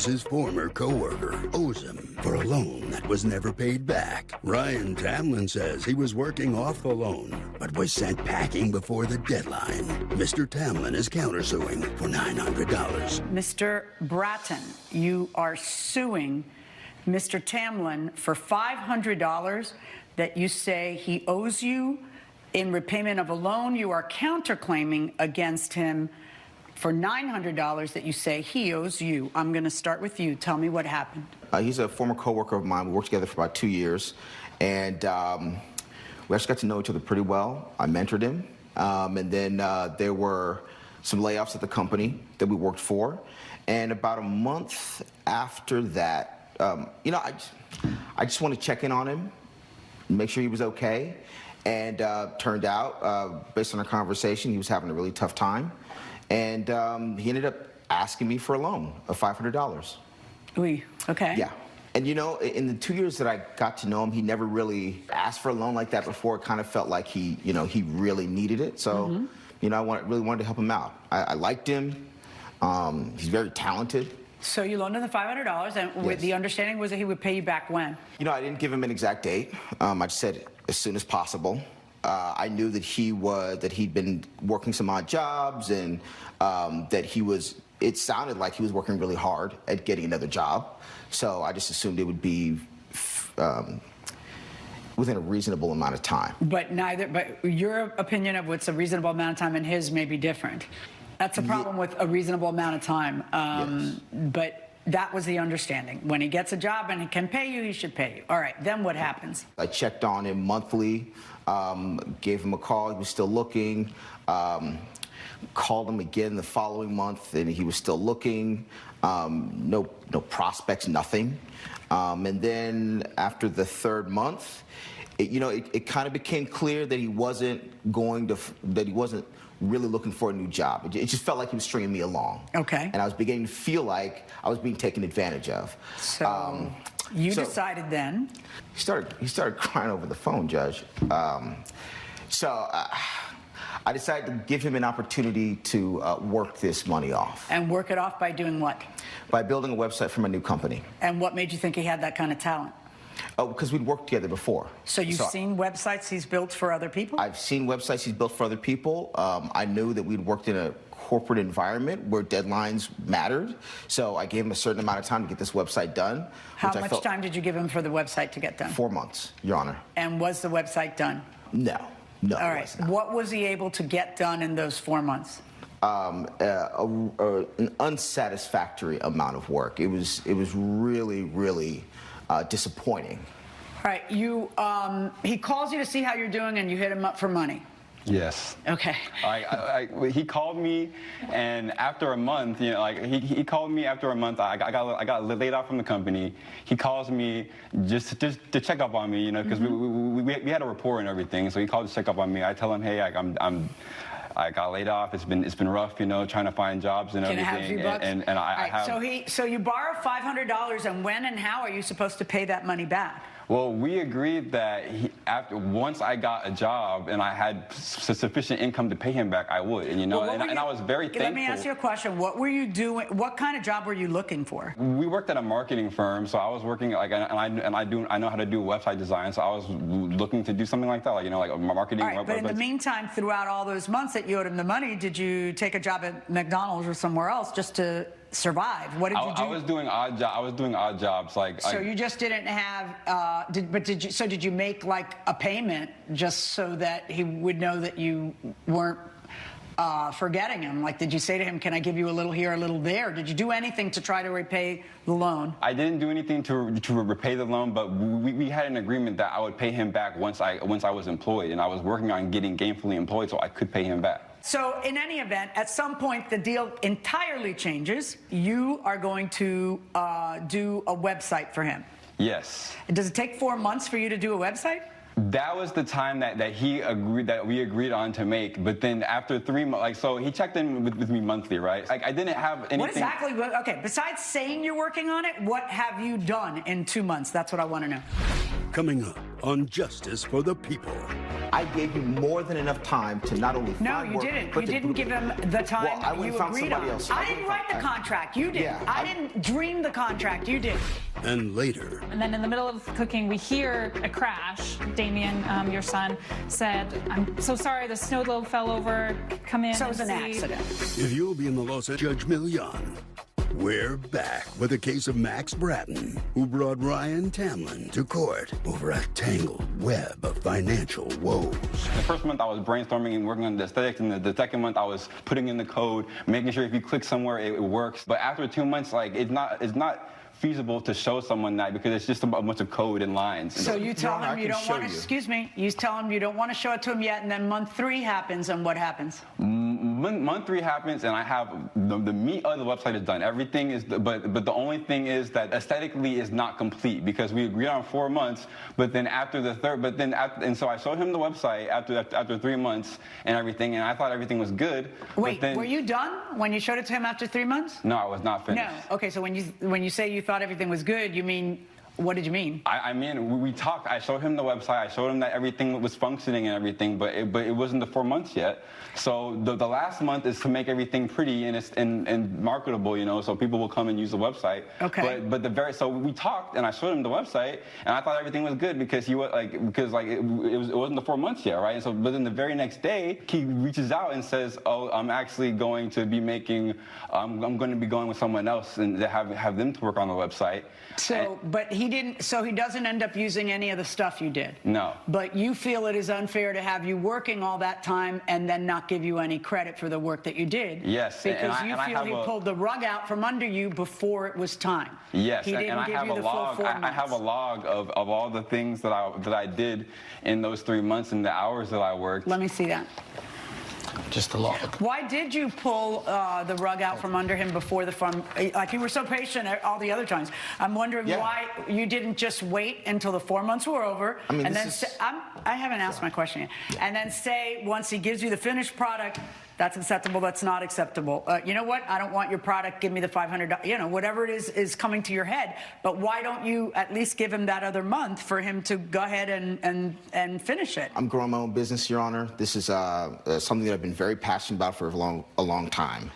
claims his former coworker owes him for a loan that was never paid back. Ryan Tamlin says he was working off the loan, but was sent packing before the deadline. Mr. Tamlin is countersuing for $900. Mr. Bratton, you are suing Mr. Tamlin for $500 that you say he owes you in repayment of a loan. You are counterclaiming against him for $900 that you say he owes you. I'm going to start with you. Tell me what happened. He's a former coworker of mine. We worked together for about 2 years, and we actually got to know each other pretty well. I mentored him, and then there were some layoffs at the company that we worked for, and about a month after that, I just want to check in on him, make sure he was okay, and turned out, based on our conversation, he was having a really tough time. And he ended up asking me for a loan of $500. Oui, okay. Yeah. And you know, in the 2 years that I got to know him, he never really asked for a loan like that before. It kind of felt like he really needed it. So, I really wanted to help him out. I liked him. He's very talented. So you loaned him the $500, and Yes. The understanding was that he would pay you back when? I didn't give him an exact date. I just said as soon as possible. I knew that he'd been working some odd jobs, and it sounded like he was working really hard at getting another job. So I just assumed it would be within a reasonable amount of time. But your opinion of what's a reasonable amount of time and his may be different. That's a problem with a reasonable amount of time. Yes. But that was the understanding. When he gets a job and he can pay you, he should pay you. All right, then what happens? I checked on him monthly, gave him a call. He was still looking. Called him again the following month, and he was still looking. No prospects, nothing. And then after the third month, it kind of became clear that he wasn't really looking for a new job. It just felt like he was stringing me along. Okay. And I was beginning to feel like I was being taken advantage of. So you decided then? He started crying over the phone, Judge. So I decided to give him an opportunity to work this money off. And work it off by doing what? By building a website for my new company. And what made you think he had that kind of talent? Oh, because we'd worked together before. So you've seen websites he's built for other people? I've seen websites he's built for other people. I knew that we'd worked in a corporate environment where deadlines mattered. So I gave him a certain amount of time to get this website done. How much time did you give him for the website to get done? 4 months, Your Honor. And was the website done? No. All right. What was he able to get done in those 4 months? An unsatisfactory amount of work. It was really, really disappointing. All right. He calls you to see how you're doing, and you hit him up for money. Yes. Okay. He called me, and after a month, he called me after a month. I got laid off from the company. He calls me just to check up on me, because we had a rapport and everything. So he called to check up on me. I tell him, hey, I got laid off. It's been rough, trying to find jobs and everything. Can I have a few bucks? And I have. So you borrow $500, and when and how are you supposed to pay that money back? Well, we agreed that once I got a job and I had sufficient income to pay him back, I would. And I was very thankful. Let me ask you a question. What were you doing? What kind of job were you looking for? We worked at a marketing firm, so I was working I know how to do website design, so I was looking to do something like that, like marketing. All right, but in the meantime, throughout all those months that you owed him the money, did you take a job at McDonald's or somewhere else just to survive? What did you do? I was doing odd jobs, So you just didn't have. Did you make like a payment just so that he would know that you weren't forgetting him? Like, did you say to him, "Can I give you a little here, a little there"? Did you do anything to try to repay the loan? I didn't do anything to repay the loan, but we had an agreement that I would pay him back once I was employed, and I was working on getting gainfully employed so I could pay him back. So in any event, at some point, the deal entirely changes. You are going to do a website for him. Yes. Does it take 4 months for you to do a website? That was the time that we agreed on to make. But then after 3 months, like, so he checked in with me monthly, right? Like, I didn't have anything. What exactly? Okay, besides saying you're working on it, what have you done in 2 months? That's what I want to know. Coming up on Justice for the People. I gave you more than enough time to not only find work, didn't. but You to didn't give him the time well, I you found agreed somebody on. else. I didn't write the contract. You did. Yeah, I didn't dream the contract. You did. And later, And then in the middle of cooking, we hear a crash. Damien, your son, said, "I'm so sorry, the snow globe fell over. Come in." So it was and an see." accident. if you'll be in the Los Angeles Judge Milian. We're back with a case of Max Bratton, who brought Ryan Tamlin to court over a tangled web of financial woes. The first month I was brainstorming and working on the aesthetics, and the second month I was putting in the code, making sure if you click somewhere it works. But after 2 months, like, it's not feasible to show someone that because it's just a bunch of code and lines. So you tell Your Honor, him I you can don't show want to. you. Excuse me. You tell him you don't want to show it to him yet, and then month 3 happens, and what happens? Month 3 happens, and I have the meat of the website is done. Everything is, but the only thing is that aesthetically is not complete because we agreed on 4 months. But then after the third, and so I showed him the website after 3 months and everything, and I thought everything was good. Wait, but then, were you done when you showed it to him after 3 months? No, I was not finished. No. Okay, so when you say you thought everything was good, you mean, what did you mean? I mean, we talked. I showed him the website. I showed him that everything was functioning and everything, but it wasn't the 4 months yet. So the last month is to make everything pretty and marketable, you know, so people will come and use the website. Okay. But so we talked, and I showed him the website, and I thought everything was good because it wasn't the 4 months yet, right? And so, but then the very next day, he reaches out and says, "Oh, I'm actually going to be making. I'm going to be going with someone else and to have them to work on the website." So, but he didn't. So he doesn't end up using any of the stuff you did. No. But you feel it is unfair to have you working all that time and then not give you any credit for the work that you did. Yes. Because you feel he pulled the rug out from under you before it was time. Yes. He didn't give you the full 4 months. I have a log of all the things that I did in those 3 months and the hours that I worked. Let me see that. Just a log. Why did you pull the rug out from under him before the fun? Like, you were so patient all the other times. I'm wondering why you didn't just wait until the 4 months were over. I mean, and then I haven't asked my question yet. Yeah. And then say, once he gives you the finished product, that's acceptable, that's not acceptable. You know what? I don't want your product. Give me the $500. You know, whatever it is coming to your head. But why don't you at least give him that other month for him to go ahead and finish it? I'm growing my own business, Your Honor. This is something that I've been very passionate about for a long time.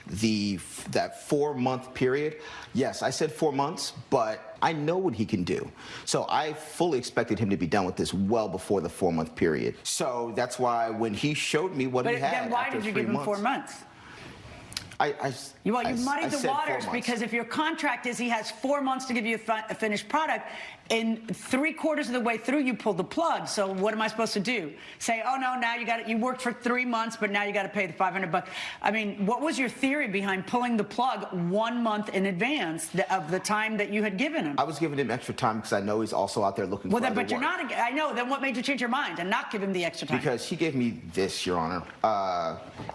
That 4 month period, yes, I said 4 months, but I know what he can do. So I fully expected him to be done with this well before the 4 month period. So that's why when he showed me what he had But then why did you give him 4 months? You muddied the waters because if your contract is he has 4 months to give you a finished product, in 3/4 of the way through you pulled the plug. So what am I supposed to do? Say, oh no, now you worked for 3 months, but now you got to pay the $500. I mean, what was your theory behind pulling the plug 1 month in advance of the time that you had given him? I was giving him extra time because I know he's also out there looking for other but you're work. not. I know. Then what made you change your mind and not give him the extra time? Because he gave me this, Your Honor.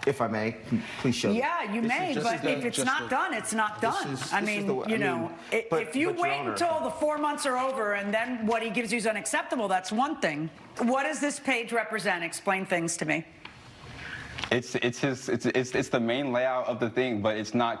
If I may, please show me. Yeah, you may, but if it's not done, it's not done. If you wait until the 4 months are over and then what he gives you is unacceptable, that's one thing. What does this page represent? Explain things to me. It's the main layout of the thing, but it's not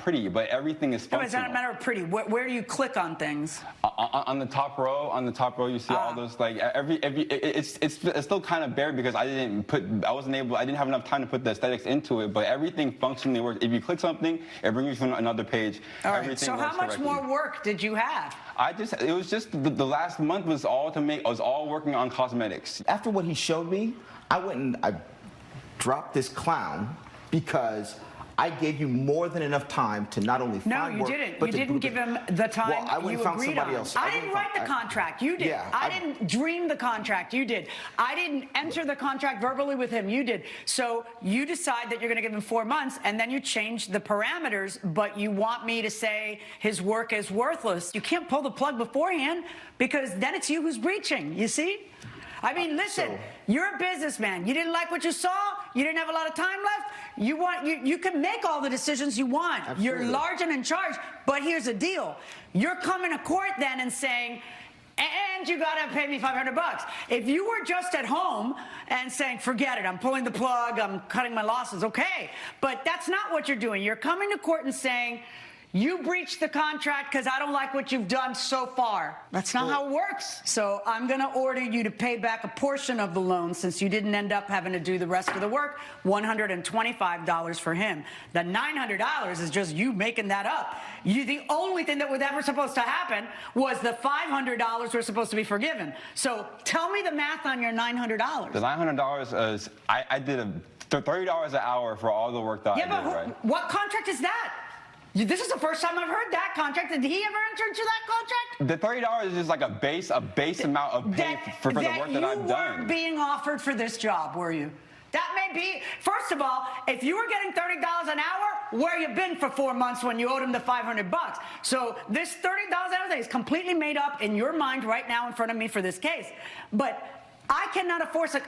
pretty. But everything is functional. No, it's not a matter of pretty. Where do you click on things? On the top row, you see all those it's still kind of bare because I didn't have enough time to put the aesthetics into it. But everything functionally works. If you click something, it brings you to another page. All right. So how much more work did you have? It was just the last month was all working on cosmetics. After what he showed me, I dropped this clown because I gave you more than enough time to not only find work, didn't. but you didn't give him the time well, I went you and found agreed somebody on. else. I didn't write the contract. You did. Yeah, I didn't dream the contract. You did. I didn't enter the contract verbally with him. You did. So you decide that you're going to give him 4 months, and then you change the parameters, but you want me to say his work is worthless. You can't pull the plug beforehand because then it's you who's breaching. You see? I mean, listen, you're a businessman. You didn't like what you saw. You didn't have a lot of time left. You can make all the decisions you want. Absolutely. You're large and in charge. But here's the deal. You're coming to court then and saying, And you gotta pay me $500. If you were just at home and saying, forget it, I'm pulling the plug, I'm cutting my losses, okay. But that's not what you're doing. You're coming to court and saying, you breached the contract because I don't like what you've done so far. That's not how it works. So I'm going to order you to pay back a portion of the loan since you didn't end up having to do the rest of the work, $125 for him. The $900 is just you making that up. The only thing that was ever supposed to happen was the $500 were supposed to be forgiven. So tell me the math on your $900. The $900 is, I did $30 an hour for all the work that I did, right? What contract is that? This is the first time I've heard that contract. Did he ever enter into that contract? The $30 is just like a base amount of pay for the work that I've done. You weren't being offered for this job, were you? That may be, first of all, if you were getting $30 an hour, where you been for 4 months when you owed him the $500? So this $30 an hour thing is completely made up in your mind right now in front of me for this case. But I cannot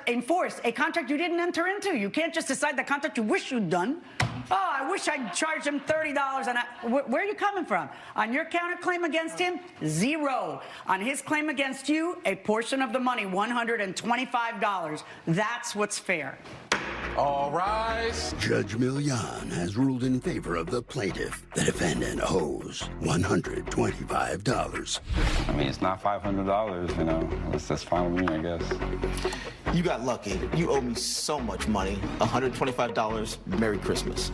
enforce a contract you didn't enter into. You can't just decide the contract you wish you'd done. Oh, I wish I'd charged him $30 an hour. Where are you coming from? On your counterclaim against him, 0. On his claim against you, a portion of the money, $125. That's what's fair. All rise. Judge Milian has ruled in favor of the plaintiff. The defendant owes $125. I mean, it's not $500, you know. That's fine with me, I guess. You got lucky. You owe me so much money. $125. Merry Christmas.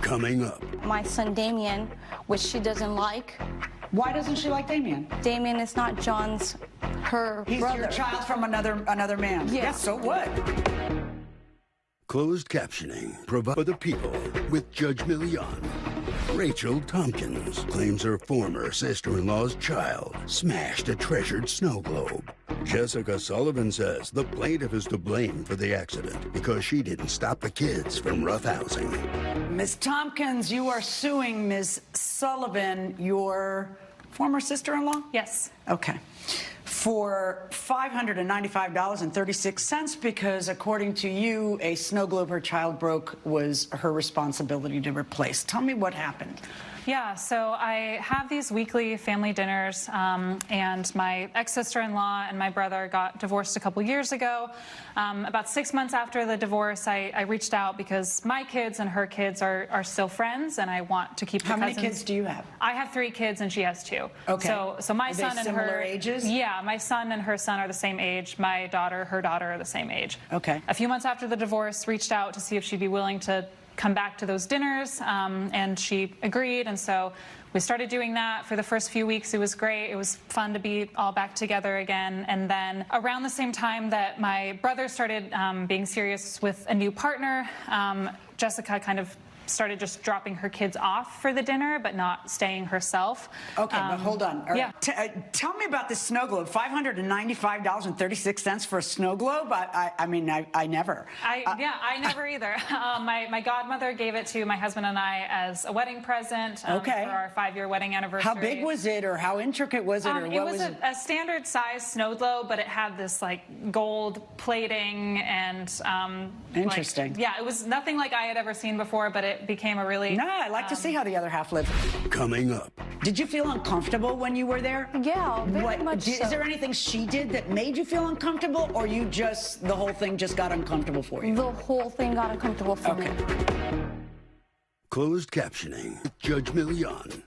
Coming up. My son Damien, which she doesn't like. Why doesn't she like Damien? Damien is not John's, her He's brother. your child from another man. Yeah. Yes, so what? Closed captioning provided for the people with Judge Milian. Rachel Tompkins claims her former sister-in-law's child smashed a treasured snow globe. Jessica Sullivan says the plaintiff is to blame for the accident because she didn't stop the kids from roughhousing. Ms. Tompkins, you are suing Ms. Sullivan, your former sister-in-law? Yes. Okay. For $595.36 because, according to you, a snow globe her child broke was her responsibility to replace. Tell me what happened. Yeah, so I have these weekly family dinners, and my ex-sister-in-law and my brother got divorced a couple years ago. About 6 months after the divorce, I reached out because my kids and her kids are still friends, and I want to keep the How cousins. many kids do you have? I have 3 kids, and she has 2. Okay. So my Are they son and similar her ages? Yeah, my son and her son are the same age. My daughter, her daughter are the same age. Okay. A few months after the divorce, reached out to see if she'd be willing to come back to those dinners, and she agreed, and so we started doing that. For the first few weeks, it was great. It was fun to be all back together again. And then around the same time that my brother started being serious with a new partner, Jessica kind of started just dropping her kids off for the dinner, but not staying herself. Okay, but hold on. Yeah. Tell me about this snow globe. $595.36 for a snow globe? I mean, I never. I never either. My godmother gave it to my husband and I as a wedding present for our 5-year wedding anniversary. How big was it, or how intricate was it, or what was it? A standard size snow globe, but it had this like gold plating and interesting. Yeah, it was nothing like I had ever seen before, but it became a really... No, I like to see how the other half lives. Coming up. Did you feel uncomfortable when you were there? Yeah, very much so. Is there anything she did that made you feel uncomfortable, or you just, the whole thing just got uncomfortable for you? The whole thing got uncomfortable for me. Closed captioning with Judge Milian.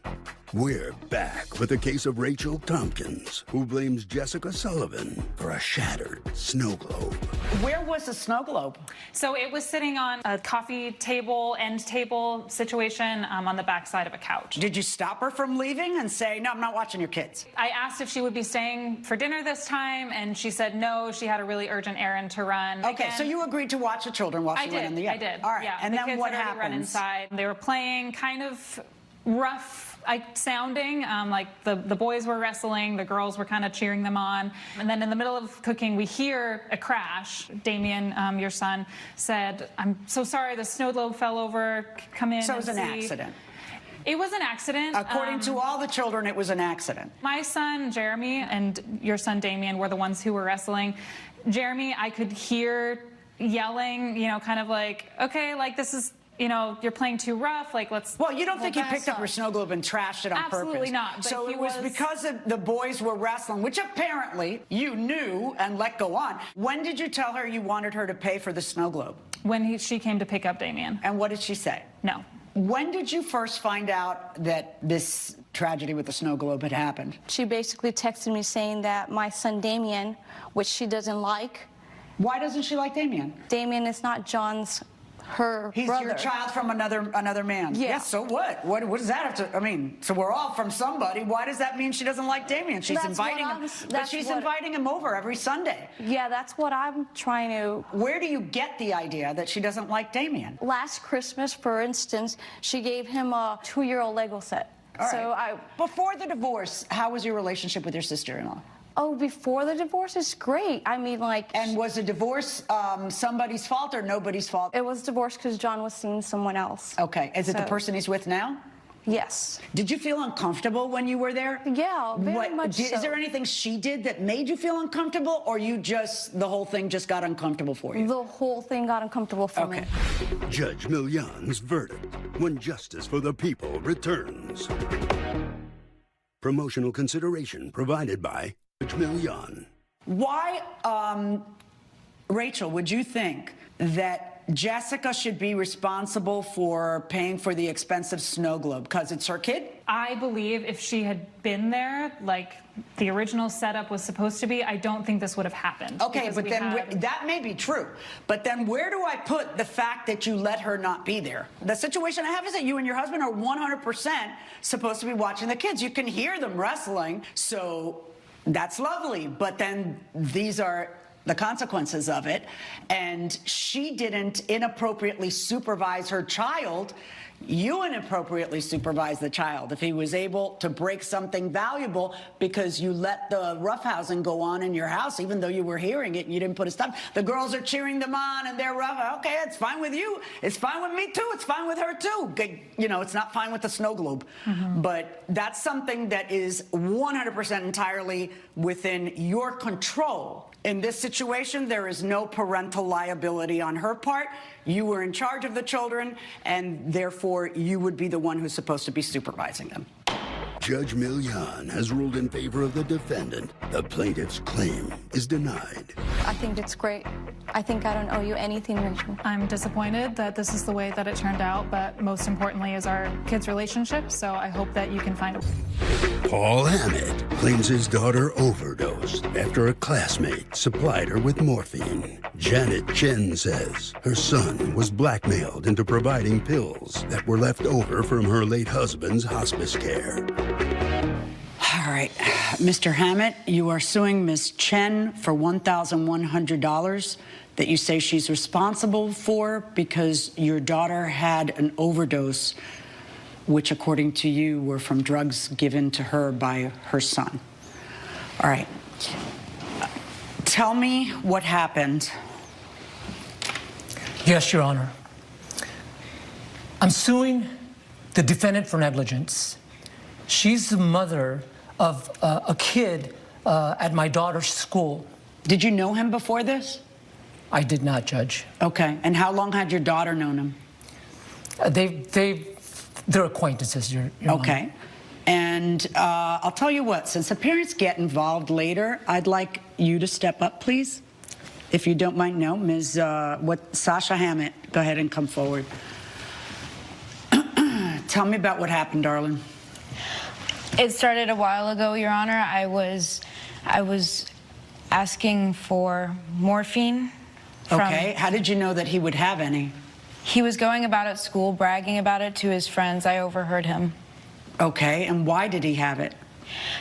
We're back with a case of Rachel Tompkins, who blames Jessica Sullivan for a shattered snow globe. Where was the snow globe? So it was sitting on a coffee table, end table situation on the backside of a couch. Did you stop her from leaving and say, no, I'm not watching your kids? I asked if she would be staying for dinner this time, and she said no. She had a really urgent errand to run. Okay, Again, so you agreed to watch the children while she went in the I did. All right, Yeah, and the then kids what had already run happens? inside. They were playing kind of rough sounding, like the boys were wrestling, the girls were kind of cheering them on. And then in the middle of cooking, we hear a crash. Damien, your son, said, I'm so sorry, the snow globe fell over, come in. So it was and an see." accident. It was an accident. According to all the children, it was an accident. My son, Jeremy, and your son, Damien, were the ones who were wrestling. Jeremy, I could hear yelling, kind of like, okay, like this is you know, you're playing too rough, like let's... Well, you don't think he picked up her snow globe and trashed it on purpose? Absolutely not. But So he it was because the boys were wrestling, which apparently you knew and let go on. When did you tell her you wanted her to pay for the snow globe? When she came to pick up Damien. And what did she say? No. When did you first find out that this tragedy with the snow globe had happened? She basically texted me saying that my son Damien, which she doesn't like. Why doesn't she like Damien? Damien is not John's, her He's brother. your child from another man. Yeah. Yes, so what? What does that have to, I mean, so we're all from somebody. Why does that mean she doesn't like Damien? She's That's inviting what him, I'm- but that's she's what- inviting him over every Sunday. Yeah, that's what I'm trying to... Where do you get the idea that she doesn't like Damien? Last Christmas, for instance, she gave him a 2-year-old Lego set. All So right. Before the divorce, how was your relationship with your sister-in-law? Oh, before the divorce is great. I mean, like... And was the divorce somebody's fault or nobody's fault? It was divorced because John was seeing someone else. Okay. Is it the So- person he's with now? Yes. Did you feel uncomfortable when you were there? Yeah, very much so. Is there anything she did that made you feel uncomfortable, or the whole thing just got uncomfortable for you? The whole thing got uncomfortable for me. Judge Million's verdict when justice for the people returns. Promotional consideration provided by Judge Million. Why, Rachel, would you think that Jessica should be responsible for paying for the expensive snow globe? Because it's her kid? I believe if she had been there, like the original setup was supposed to be, I don't think this would have happened. Okay, Because but we then had- that may be true. But then where do I put the fact that you let her not be there? The situation I have is that you and your husband are 100% supposed to be watching the kids. You can hear them wrestling, so that's lovely. But then these are the consequences of it. And she didn't inappropriately supervise her child. You inappropriately supervised the child. If he was able to break something valuable because you let the roughhousing go on in your house, even though you were hearing it and you didn't put a stop. The girls are cheering them on and they're rough. Okay, it's fine with you. It's fine with me too. It's fine with her too. You know, it's not fine with the snow globe. But that's something that is 100% entirely within your control. In this situation, there is no parental liability on her part. You were in charge of the children, and therefore you would be the one who's supposed to be supervising them. Judge Million has ruled in favor of the defendant. The plaintiff's claim is denied. I think it's great. I think I don't owe you anything, Rachel. I'm disappointed that this is the way that it turned out, but most importantly is our kids' relationship, so I hope that you can find a... Paul Hammett claims his daughter overdosed after a classmate supplied her with morphine. Janet Chen says her son was blackmailed into providing pills that were left over from her late husband's hospice care. All right, Mr. Hammett, you are suing Ms. Chen for $1,100 that you say she's responsible for because your daughter had an overdose, which, according to you, were from drugs given to her by her son. All right. Tell me what happened. Yes, Your Honor. I'm suing the defendant for negligence. She's the mother of a kid at my daughter's school. Did you know him before this? I did not, Judge. Okay. And how long had your daughter known him? They're acquaintances, Your Honor. Okay. And I'll tell you what, since the parents get involved later, I'd like you to step up, please. If you don't mind. No, Ms. Sasha Hammett, go ahead and come forward. Tell me about what happened, darling. It started a while ago, Your Honor. I was asking for morphine. Okay. How did you know that he would have any? He was going about at school, bragging about it to his friends. I overheard him. Okay. And why did he have it?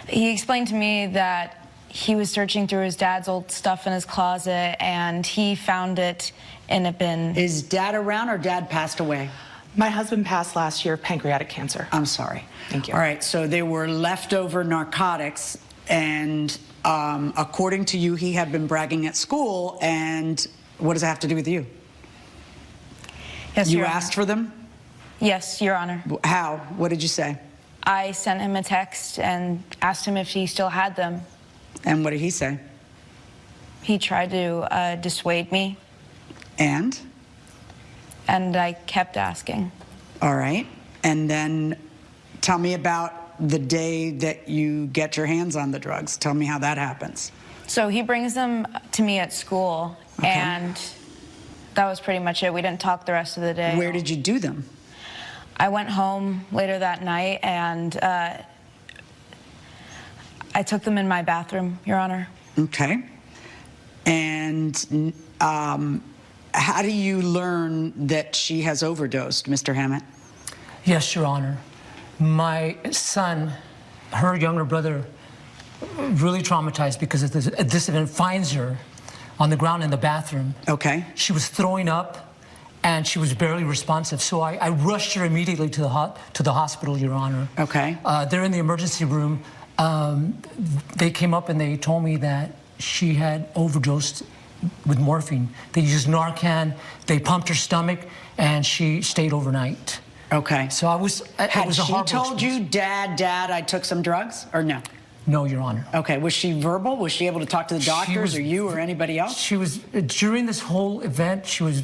He explained to me that he was searching through his dad's old stuff in his closet, and he found it in a bin. Is Dad around, or Dad passed away? My husband passed last year of pancreatic cancer. I'm sorry. Thank you. All right, so they were leftover narcotics, and according to you, he had been bragging at school, and what does it have to do with you? Yes, You Your Honor. asked for them? Yes, Your Honor. How? What did you say? I sent him a text and asked him if he still had them. And what did he say? He tried to dissuade me. And? and I kept asking. All right. And then tell me about the day that you get your hands on the drugs. Tell me how that happens. So he brings them to me at school, and that was pretty much it. We didn't talk the rest of the day. Where did you do them? I went home later that night, and I took them in my bathroom, Your Honor. Okay. And how do you learn that she has overdosed, Mr. Hammett? Yes, Your Honor. My son, her younger brother, really traumatized because this event finds her on the ground in the bathroom. Okay. She was throwing up, and she was barely responsive. So I rushed her immediately to the hospital, Your Honor. Okay. They're in the emergency room. They came up and they told me that she had overdosed with morphine. They used Narcan. They pumped her stomach, and she stayed overnight. Okay. So it was a Had she horrible told experience. you, Dad, I took some drugs, or no? No, Your Honor. Okay. Was she verbal? Was she able to talk to the doctors, or you, or anybody else? She was, during this whole event, she was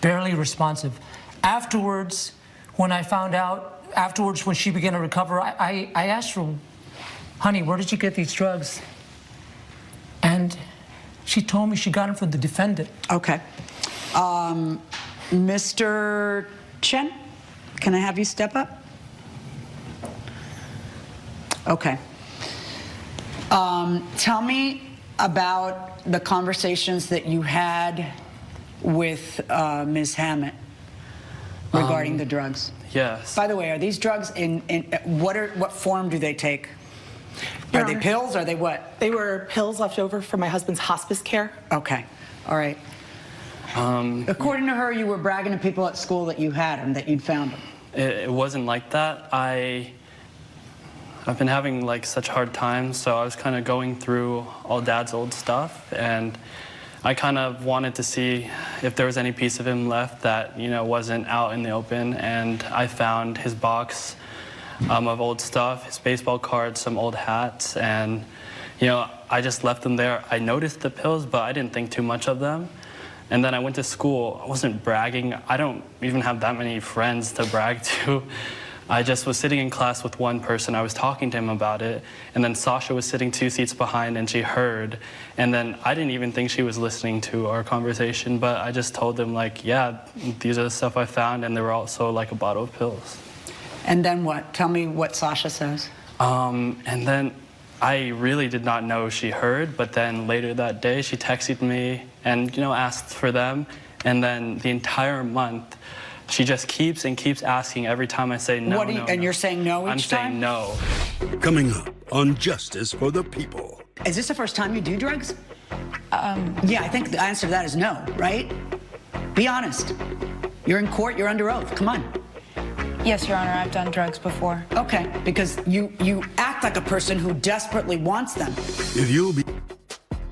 barely responsive. Afterwards, when I found out, when she began to recover, I asked her, honey, where did you get these drugs? And she told me she got them from the defendant. Okay. Mr. Chen, can I have you step up? Okay. Tell me about the conversations that you had with Ms. Hammett regarding the drugs. Yes. By the way, are these drugs in what form do they take? Your Are they Honor, pills? Are they what? They were pills left over from my husband's hospice care. Okay. All right. According to her, you were bragging to people at school that you had them, that you'd found them. It wasn't like that. I've been having like such hard times, so I was kind of going through all Dad's old stuff, and I kind of wanted to see if there was any piece of him left that, you know, wasn't out in the open, and I found his box of old stuff, his baseball cards, some old hats, and, you know, I just left them there. I noticed the pills, but I didn't think too much of them. And then I went to school. I wasn't bragging. I don't even have that many friends to brag to. I just was sitting in class with one person. I was talking to him about it, and then Sasha was sitting 2 seats behind, and she heard. And then I didn't even think she was listening to our conversation, but I just told them, like, yeah, these are the stuff I found, and they were also like a bottle of pills. And then what? Tell me what Sasha says. And then I really did not know she heard, but then later that day she texted me and, you know, asked for them. And then the entire month, she just keeps and keeps asking every time I say no. And you're saying no each I'm saying no. Coming up on Justice for the People. Is this the first time you do drugs? Yeah, I think the answer to that is no, right? Be honest. You're in court, you're under oath. Come on. Yes, Your Honor, I've done drugs before. Okay, because you act like a person who desperately wants them. If you'll be...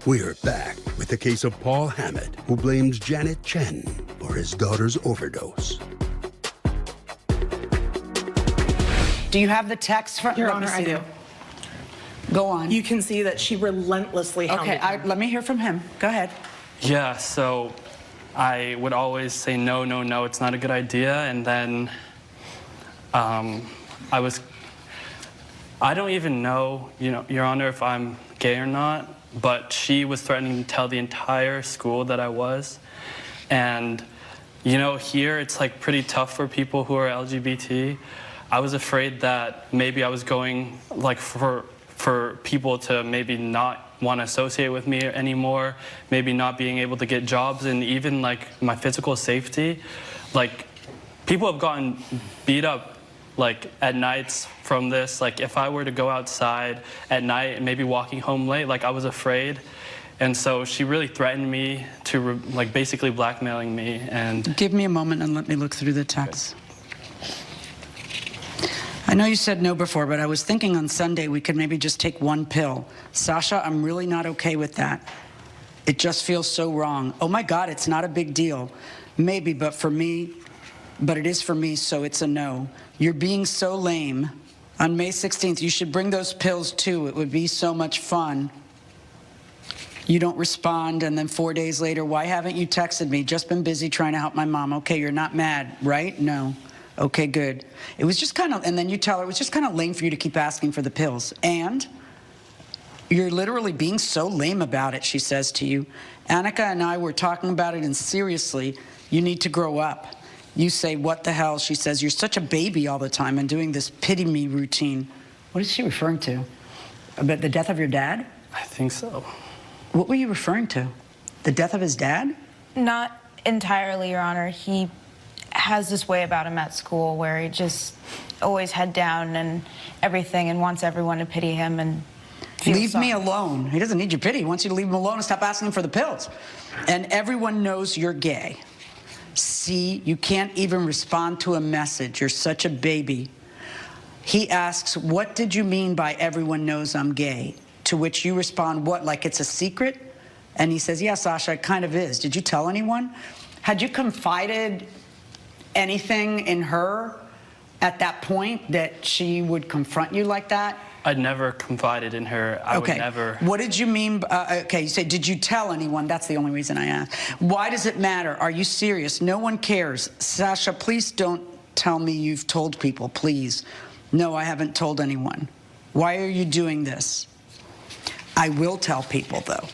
We're back with the case of Paul Hammett, who blames Janet Chen for his daughter's overdose. Do you have the text from... Your Honor, I do. Go on. You can see that she relentlessly hounded him. Let me hear from him. Go ahead. Yeah, so I would always say no, no, no, it's not a good idea. And then I don't even know, you know, Your Honor, if I'm gay or not, but she was threatening to tell the entire school that I was. And, you know, here it's like pretty tough for people who are LGBT. I was afraid that maybe I was going like for people to maybe not want to associate with me anymore, maybe not being able to get jobs, and even like my physical safety. Like, people have gotten beat up like at nights from this. Like, if I were to go outside at night and maybe walking home late, like, I was afraid. And so she really threatened me to like basically blackmailing me. And give me a moment and let me look through the text. I know you said no before, but I was thinking on Sunday we could maybe just take one pill. Sasha, I'm really not okay with that. It just feels so wrong. Oh my God, it's not a big deal. Maybe, but it is for me, so it's a no. You're being so lame. On May 16th, you should bring those pills too. It would be so much fun. You don't respond, and then 4 days later, why haven't you texted me? Just been busy trying to help my mom. Okay, you're not mad, right? No. Okay, good. It was just kind of, and then you tell her, it was just kind of lame for you to keep asking for the pills. And you're literally being so lame about it, she says to you. Annika and I were talking about it, and seriously, you need to grow up. You say, what the hell? She says, you're such a baby all the time and doing this pity me routine. What is she referring to? About the death of your dad? I think so. What were you referring to? The death of his dad? Not entirely, Your Honor. He has this way about him at school where he just always head down and everything and wants everyone to pity him and leave me alone. He doesn't need your pity. He wants you to leave him alone and stop asking him for the pills. And everyone knows you're gay. See, you can't even respond to a message. You're such a baby. He asks, what did you mean by everyone knows I'm gay? To which you respond, what, like it's a secret? And he says, yeah, Sasha, it kind of is. Did you tell anyone? Had you confided anything in her at that point that she would confront you like that? I'd never confided in her. I would never. What did you mean? Okay, you said, did you tell anyone? That's the only reason I asked. Why does it matter? Are you serious? No one cares. Sasha, please don't tell me you've told people, please. No, I haven't told anyone. Why are you doing this? I will tell people, though.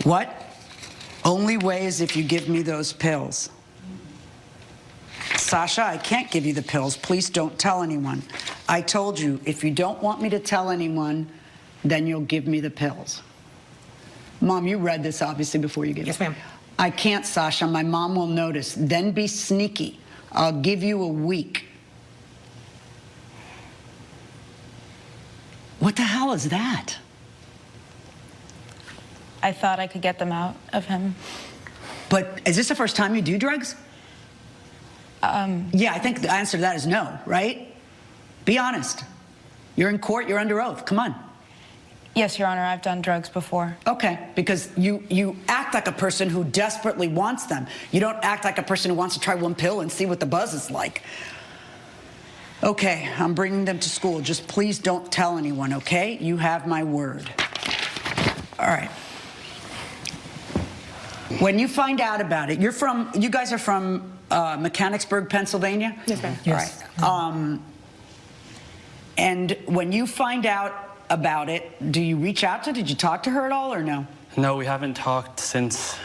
What? Only way is if you give me those pills. Sasha, I can't give you the pills. Please don't tell anyone. I told you, if you don't want me to tell anyone, then you'll give me the pills. Mom, you read this, obviously, before you give it. Yes, ma'am. I can't, Sasha. My mom will notice. Then be sneaky. I'll give you a week. What the hell is that? I thought I could get them out of him. But is this the first time you do drugs? Yeah, I think the answer to that is no, right? Be honest. You're in court, you're under oath. Come on. Yes, Your Honor, I've done drugs before. Okay, because you act like a person who desperately wants them. You don't act like a person who wants to try one pill and see what the buzz is like. Okay, I'm bringing them to school. Just please don't tell anyone, okay? You have my word. All right. When you find out about it, you guys are from Mechanicsburg, Pennsylvania? Yes, ma'am. Yes. All right. And when you find out about it, do you reach out to her? Did you talk to her at all or no? No, we haven't talked since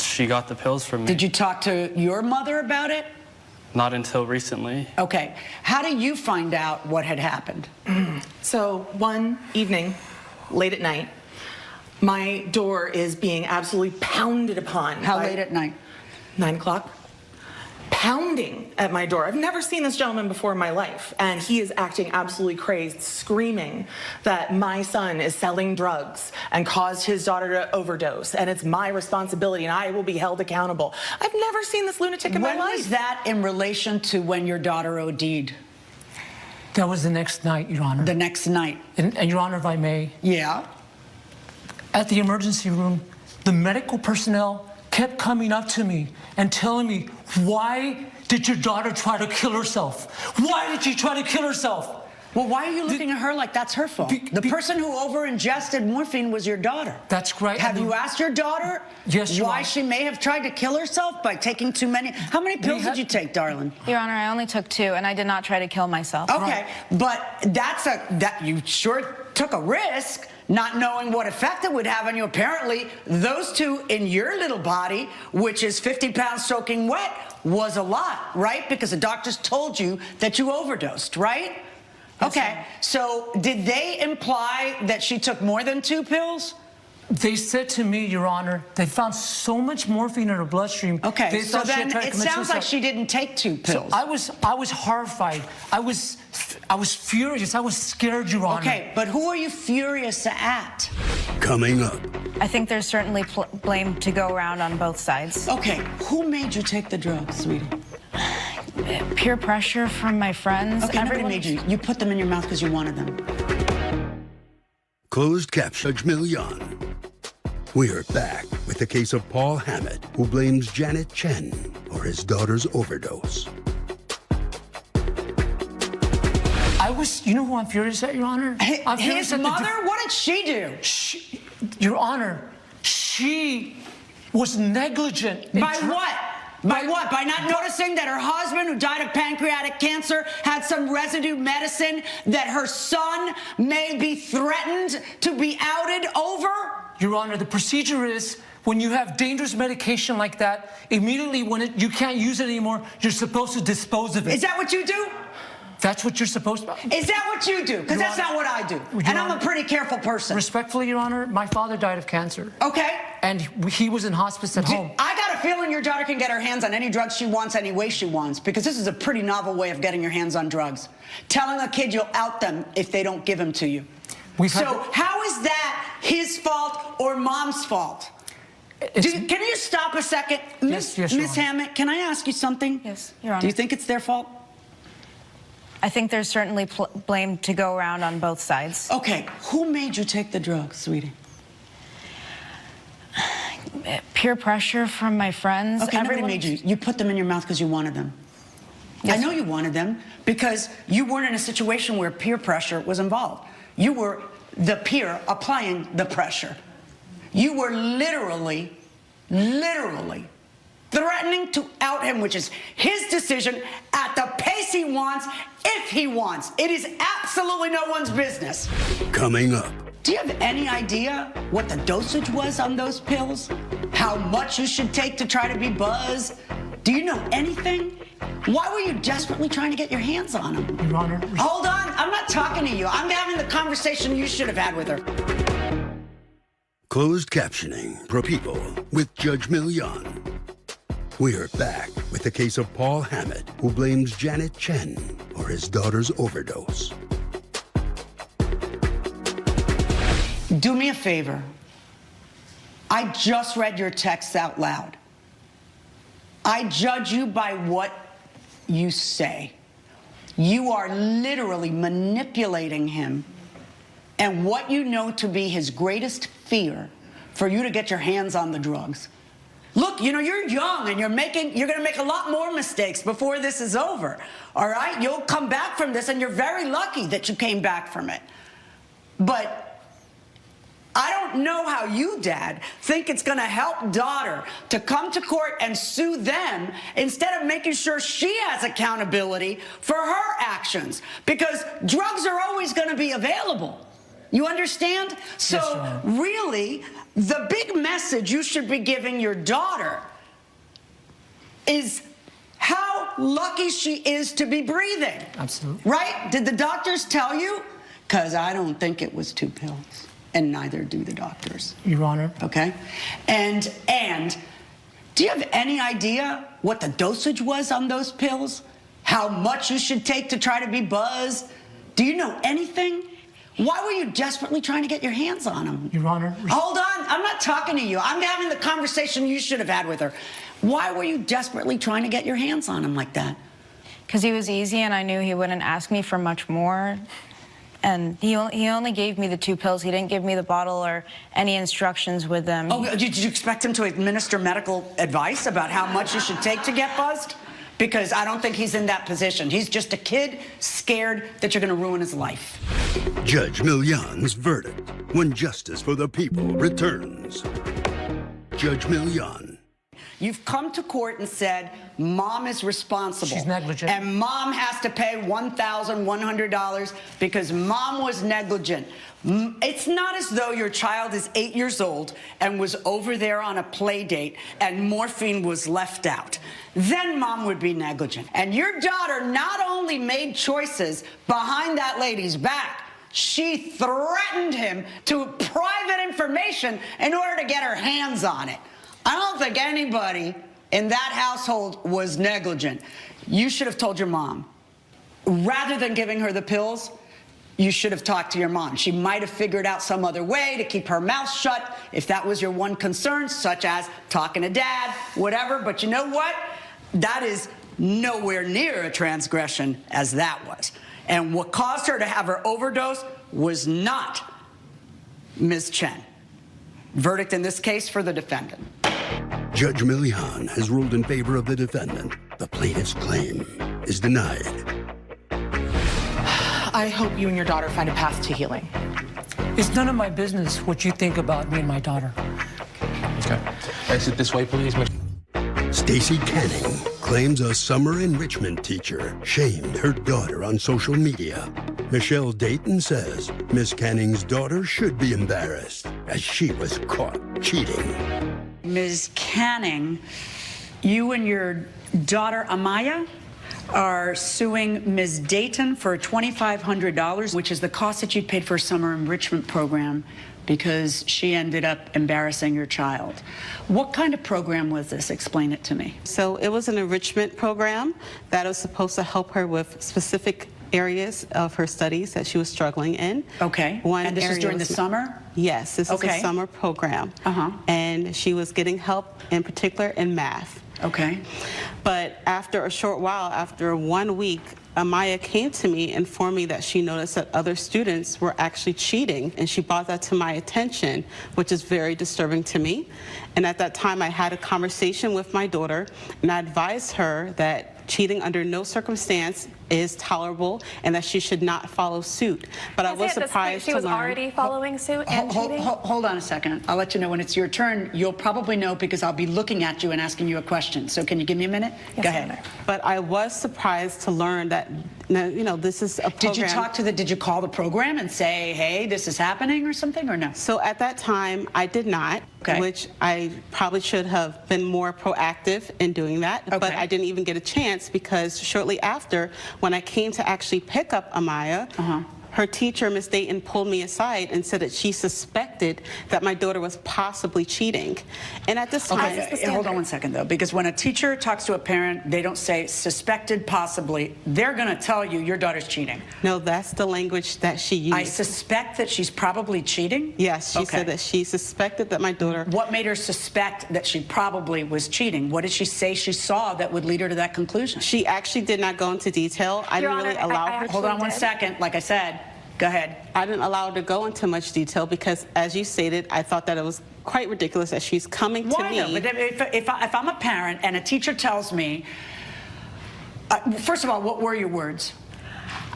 she got the pills from me. Did you talk to your mother about it? Not until recently. Okay. How do you find out what had happened? So one evening, late at night, my door is being absolutely pounded upon. How late at night? 9 o'clock. Pounding at my door. I've never seen this gentleman before in my life, and he is acting absolutely crazed, screaming that my son is selling drugs and caused his daughter to overdose, and it's my responsibility, and I will be held accountable. I've never seen this lunatic in my life. When was that in relation to when your daughter OD'd? That was the next night, Your Honor. The next night. And Your Honor, if I may. Yeah? At the emergency room, the medical personnel kept coming up to me and telling me, why did your daughter try to kill herself? Why did she try to kill herself? Well, why are you looking at her like that's her fault? The person who over-ingested morphine was your daughter. That's right. Have you asked your daughter why she may have tried to kill herself by taking too many? How many pills did you take, darling? Your Honor, I only took 2, and I did not try to kill myself. Okay, but you sure took a risk, not knowing what effect it would have on you. Apparently, those 2 in your little body, which is 50 pounds soaking wet, was a lot, right? Because the doctors told you that you overdosed, right? Okay, so did they imply that she took more than 2 pills? They said to me, Your Honor, they found so much morphine in her bloodstream. Okay, so then it sounds like she didn't take 2 pills. So I was horrified. I was furious. I was scared, Your Honor. Okay, but who are you furious at? Coming up. I think there's certainly blame to go around on both sides. Okay, who made you take the drugs, sweetie? Peer pressure from my friends. Okay, nobody made you. You put them in your mouth because you wanted them. Closed caption. Judge Millian. We are back with the case of Paul Hammett, who blames Janet Chen for his daughter's overdose. You know who I'm furious at, Your Honor? His mother? What did she do? Your Honor, she was negligent. By what? By what? By not noticing that her husband, who died of pancreatic cancer, had some residue medicine that her son may be threatened to be outed over? Your Honor, the procedure is when you have dangerous medication like that, immediately when you can't use it anymore, you're supposed to dispose of it. Is that what you do? That's what you're supposed to. Is that what you do? Because that's not what I do. And I'm a pretty careful person. Respectfully, Your Honor, my father died of cancer. Okay. And he was in hospice at home. I got a feeling your daughter can get her hands on any drugs she wants, any way she wants, because this is a pretty novel way of getting your hands on drugs. Telling a kid you'll out them if they don't give them to you. So how is that his fault or mom's fault? Can you stop a second? Yes, Miss Hammett, can I ask you something? Yes, Your Honor. Do you think it's their fault? I think there's certainly blame to go around on both sides. Okay, who made you take the drugs, sweetie? Peer pressure from my friends. Okay, nobody made you. You put them in your mouth because you wanted them. Yes. I know you wanted them because you weren't in a situation where peer pressure was involved. You were the peer applying the pressure. You were literally threatening to out him, which is his decision at the pace he wants, if he wants. It is absolutely no one's business. Coming up. Do you have any idea what the dosage was on those pills? How much you should take to try to be buzzed? Do you know anything? Why were you desperately trying to get your hands on them? Your Honor. Hold on, I'm not talking to you. I'm having the conversation you should have had with her. Closed captioning, Pro People, with Judge Millian. We are back with the case of Paul Hammett, who blames Janet Chen for his daughter's overdose. Do me a favor. I just read your texts out loud. I judge you by what you say. You are literally manipulating him and what you know to be his greatest fear for you to get your hands on the drugs. Look, you know, you're young and you're going to make a lot more mistakes before this is over, all right? You'll come back from this, and you're very lucky that you came back from it. But I don't know how you, Dad, think it's going to help daughter to come to court and sue them instead of making sure she has accountability for her actions, because drugs are always going to be available. You understand? So yes, really, the big message you should be giving your daughter is how lucky she is to be breathing. Absolutely. Right? Did the doctors tell you? Because I don't think it was 2 pills, and neither do the doctors. Your Honor. Okay? And do you have any idea what the dosage was on those pills? How much you should take to try to be buzzed? Do you know anything? Why were you desperately trying to get your hands on him? Your Honor. Hold on. I'm not talking to you. I'm having the conversation you should have had with her. Why were you desperately trying to get your hands on him like that? Because he was easy, and I knew he wouldn't ask me for much more. And he only gave me the 2 pills. He didn't give me the bottle or any instructions with them. Oh, did you expect him to administer medical advice about how much you should take to get buzzed? Because I don't think he's in that position. He's just a kid scared that you're going to ruin his life. Judge Millian's verdict when justice for the people returns. Judge Millian. You've come to court and said mom is responsible. She's negligent. And mom has to pay $1,100 because mom was negligent. It's not as though your child is 8 years old and was over there on a play date and morphine was left out. Then mom would be negligent. And your daughter not only made choices behind that lady's back, she threatened him to private information in order to get her hands on it. I don't think anybody in that household was negligent. You should have told your mom. Rather than giving her the pills, you should have talked to your mom. She might have figured out some other way to keep her mouth shut if that was your one concern, such as talking to dad, whatever. But you know what? That is nowhere near a transgression as that was. And what caused her to have her overdose was not Ms. Chen. Verdict in this case for the defendant. Judge Millian has ruled in favor of the defendant. The plaintiff's claim is denied. I hope you and your daughter find a path to healing. It's none of my business what you think about me and my daughter. Okay. Exit this way, please. Stacey Canning claims a summer enrichment teacher shamed her daughter on social media. Michelle Dayton says Miss Canning's daughter should be embarrassed as she was caught cheating. Ms. Canning, you and your daughter Amaya are suing Ms. Dayton for $2,500, which is the cost that you paid for a summer enrichment program because she ended up embarrassing your child. What kind of program was this? Explain it to me. So it was an enrichment program that was supposed to help her with specific areas of her studies that she was struggling in. Okay. And this is during the summer? Yes, this is a summer program. And she was getting help in particular in math. Okay. But after a short while, after 1 week, Amaya came to me and informed me that she noticed that other students were actually cheating, and she brought that to my attention, which is very disturbing to me. And at that time, I had a conversation with my daughter, and I advised her that cheating under no circumstance is tolerable and that she should not follow suit. But I was surprised to learn. She was already following suit and cheating? Hold on a second. I'll let you know when it's your turn. You'll probably know because I'll be looking at you and asking you a question. So can you give me a minute? Yes, Go ahead. But I was surprised to learn that, you know, this is a program. Did you call the program and say, hey, this is happening or something, or no? So at that time, I did not, which I probably should have been more proactive in doing that. But I didn't even get a chance because shortly after, when I came to actually pick up Amaya, her teacher, Miss Dayton, pulled me aside and said that she suspected that my daughter was possibly cheating. And at this time... Hold on one second, though, because when a teacher talks to a parent, they don't say suspected possibly. They're going to tell you your daughter's cheating. No, that's the language that she used. I suspect that she's probably cheating? Yes, she said that she suspected that my daughter... What made her suspect that she probably was cheating? What did she say she saw that would lead her to that conclusion? She actually did not go into detail. I didn't really allow her to. Hold on one second. Like I said, go ahead. I didn't allow her to go into much detail because, as you stated, I thought that it was quite ridiculous that she's coming to me. Why no? But if I'm a parent and a teacher tells me, first of all, what were your words?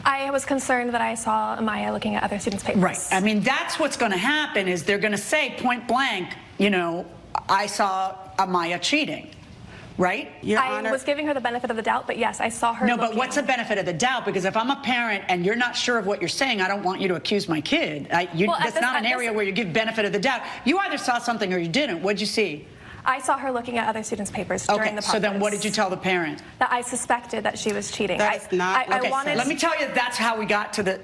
I was concerned that I saw Amaya looking at other students' papers. Right. I mean, that's what's going to happen is they're going to say point blank, you know, I saw Amaya cheating. Right? I was giving her the benefit of the doubt, but yes, I saw her. No, but what's the benefit of the doubt? Because if I'm a parent and you're not sure of what you're saying, I don't want you to accuse my kid. That's not an area where you give benefit of the doubt. You either saw something or you didn't. What'd you see? I saw her looking at other students' papers during the podcast. So then what did you tell the parent? That I suspected that she was cheating. That's not... Let me tell you, that's how we got to the...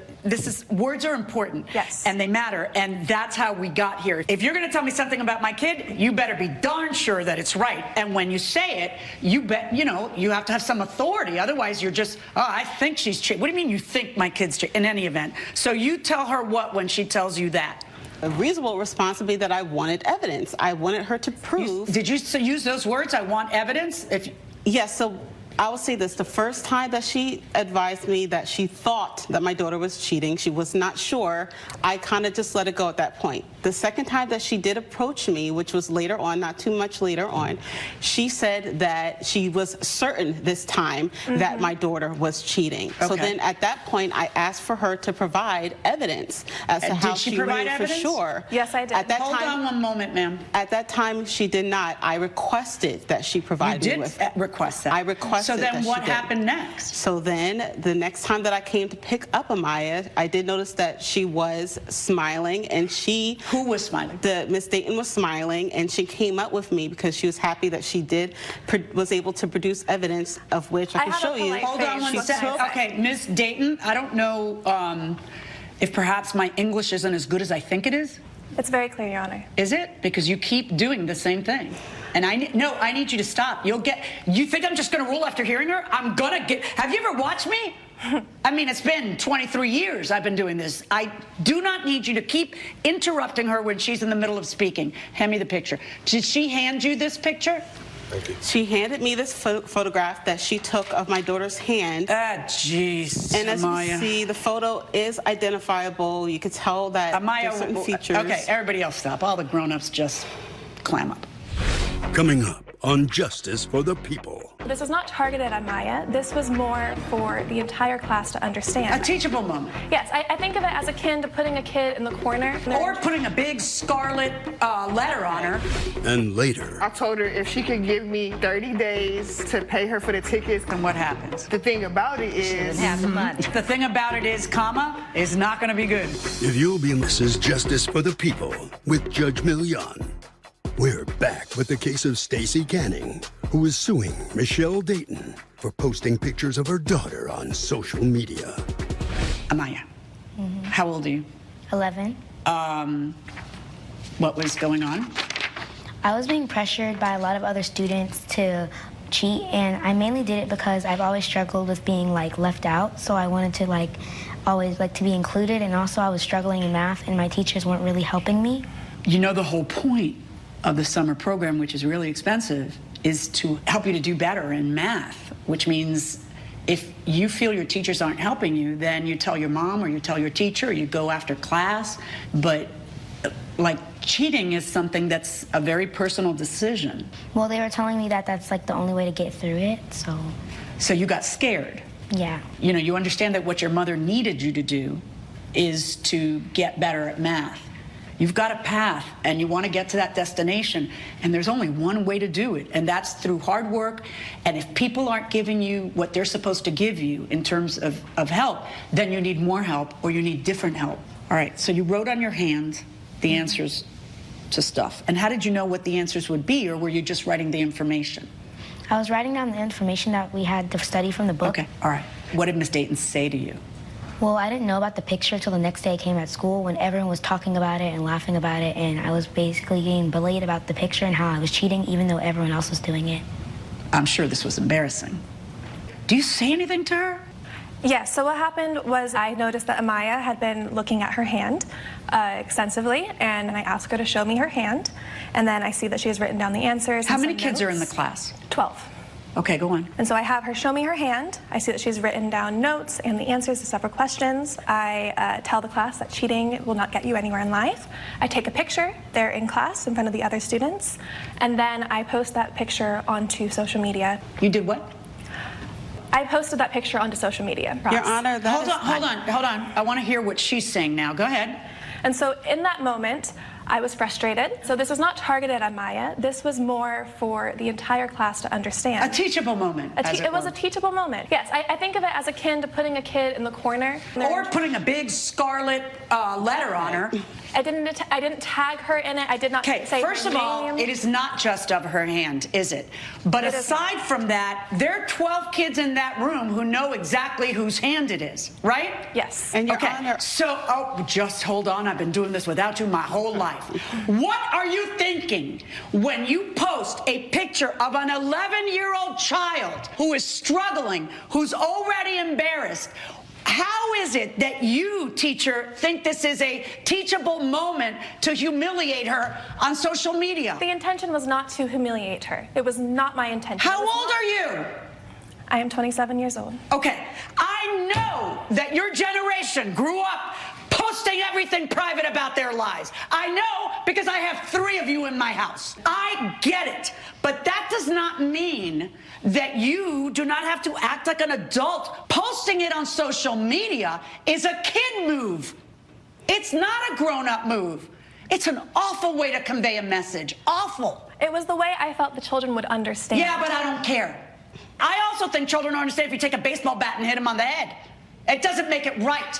words are important. Yes. And they matter. And that's how we got here. If you're going to tell me something about my kid, you better be darn sure that it's right. And when you say it, you have to have some authority. Otherwise, you're just, oh, I think she's cheating. What do you mean you think my kid's cheating? In any event. So you tell her what when she tells you that? A reasonable response would be that I wanted evidence. I wanted her to prove. Did you use those words? I want evidence? Yes. So I will say this. The first time that she advised me that she thought that my daughter was cheating, she was not sure, I kind of just let it go at that point. The second time that she did approach me, which was later on, not too much later on, she said that she was certain this time that my daughter was cheating. So then at that point, I asked for her to provide evidence as to how she knew for sure. Yes, I did. At that Hold on one moment, ma'am. At that time, she did not. I requested that she provide me with. You did request that. I requested. So then what happened next? So then the next time that I came to pick up Amaya, I did notice that she was smiling, and she... Who was smiling? Miss Dayton was smiling, and she came up with me because she was happy that she was able to produce evidence of which I can show you. Hold on one second. Okay, Miss Dayton, I don't know if perhaps my English isn't as good as I think it is. It's very clear, Your Honor. Is it? Because you keep doing the same thing. And I need you to stop. You think I'm just going to rule after hearing her? Have you ever watched me? I mean, it's been 23 years I've been doing this. I do not need you to keep interrupting her when she's in the middle of speaking. Hand me the picture. Did she hand you this picture? Thank you. She handed me this photograph that she took of my daughter's hand. Ah, jeez, And as Amaya. you see, the photo is identifiable. You could tell that there's certain features. Okay, everybody else stop. All the grown-ups just clam up. Coming up, on Justice for the People. This was not targeted at Maya. This was more for the entire class to understand. A teachable moment. Yes, I think of it as akin to putting a kid in the corner. Or putting a big scarlet letter on her. And later, I told her if she could give me 30 days to pay her for the tickets. And what happens? The thing about it is... The thing about it is, comma, is not going to be good. if you'll be Mrs. Justice for the People with Judge Millian. We're back with the case of Stacey Canning, who is suing Michelle Dayton for posting pictures of her daughter on social media. Amaya, how old are you? 11. What was going on? I was being pressured by a lot of other students to cheat, and I mainly did it because I've always struggled with being left out, so I wanted to always to be included, and also I was struggling in math and my teachers weren't really helping me. You know, the whole point of the summer program, which is really expensive, is to help you to do better in math, which means if you feel your teachers aren't helping you, then you tell your mom or you tell your teacher or you go after class. But cheating is something that's a very personal decision. Well, they were telling me that that's the only way to get through it, so. So you got scared. Yeah. You know, you understand that what your mother needed you to do is to get better at math. You've got a path and you want to get to that destination, and there's only one way to do it, and that's through hard work. And if people aren't giving you what they're supposed to give you in terms of help, then you need more help or you need different help. All right, so you wrote on your hand the answers to stuff. And how did you know what the answers would be, or were you just writing the information? I was writing down the information that we had to study from the book. Okay, all right. What did Miss Dayton say to you? Well, I didn't know about the picture until the next day I came at school when everyone was talking about it and laughing about it, and I was basically getting belayed about the picture and how I was cheating even though everyone else was doing it. I'm sure this was embarrassing. Do you say anything to her? Yes, so what happened was I noticed that Amaya had been looking at her hand extensively, and I asked her to show me her hand, and then I see that she has written down the answers. How many kids are in the class? 12. Okay, go on. And so I have her show me her hand. I see that she's written down notes and the answers to several questions. I tell the class that cheating will not get you anywhere in life. I take a picture there in class in front of the other students, and then I post that picture onto social media. You did what? I posted that picture onto social media. Your Honor, Hold on. I want to hear what she's saying now. Go ahead. And so in that moment, I was frustrated. So this was not targeted at Maya. This was more for the entire class to understand. A teachable moment. It was a teachable moment. Yes, I think of it as akin to putting a kid in the corner. Or putting a big scarlet letter on her. I didn't tag her in it. I did not say her name. First of all, it is not just of her hand, is it? But aside from that, there are 12 kids in that room who know exactly whose hand it is, right? Yes. And Your Honor. So, just hold on. I've been doing this without you my whole life. What are you thinking when you post a picture of an 11-year-old child who is struggling, who's already embarrassed? How is it that you, teacher, think this is a teachable moment to humiliate her on social media? The intention was not to humiliate her. It was not my intention. How old are you? I am 27 years old. Okay, I know that your generation grew up posting everything private about their lives. I know because I have 3 of you in my house. I get it, but that does not mean that you do not have to act like an adult. Posting it on social media is a kid move. It's not a grown-up move. It's an awful way to convey a message. Awful. It was the way I felt the children would understand. Yeah, but I don't care. I also think children don't understand if you take a baseball bat and hit them on the head. It doesn't make it right.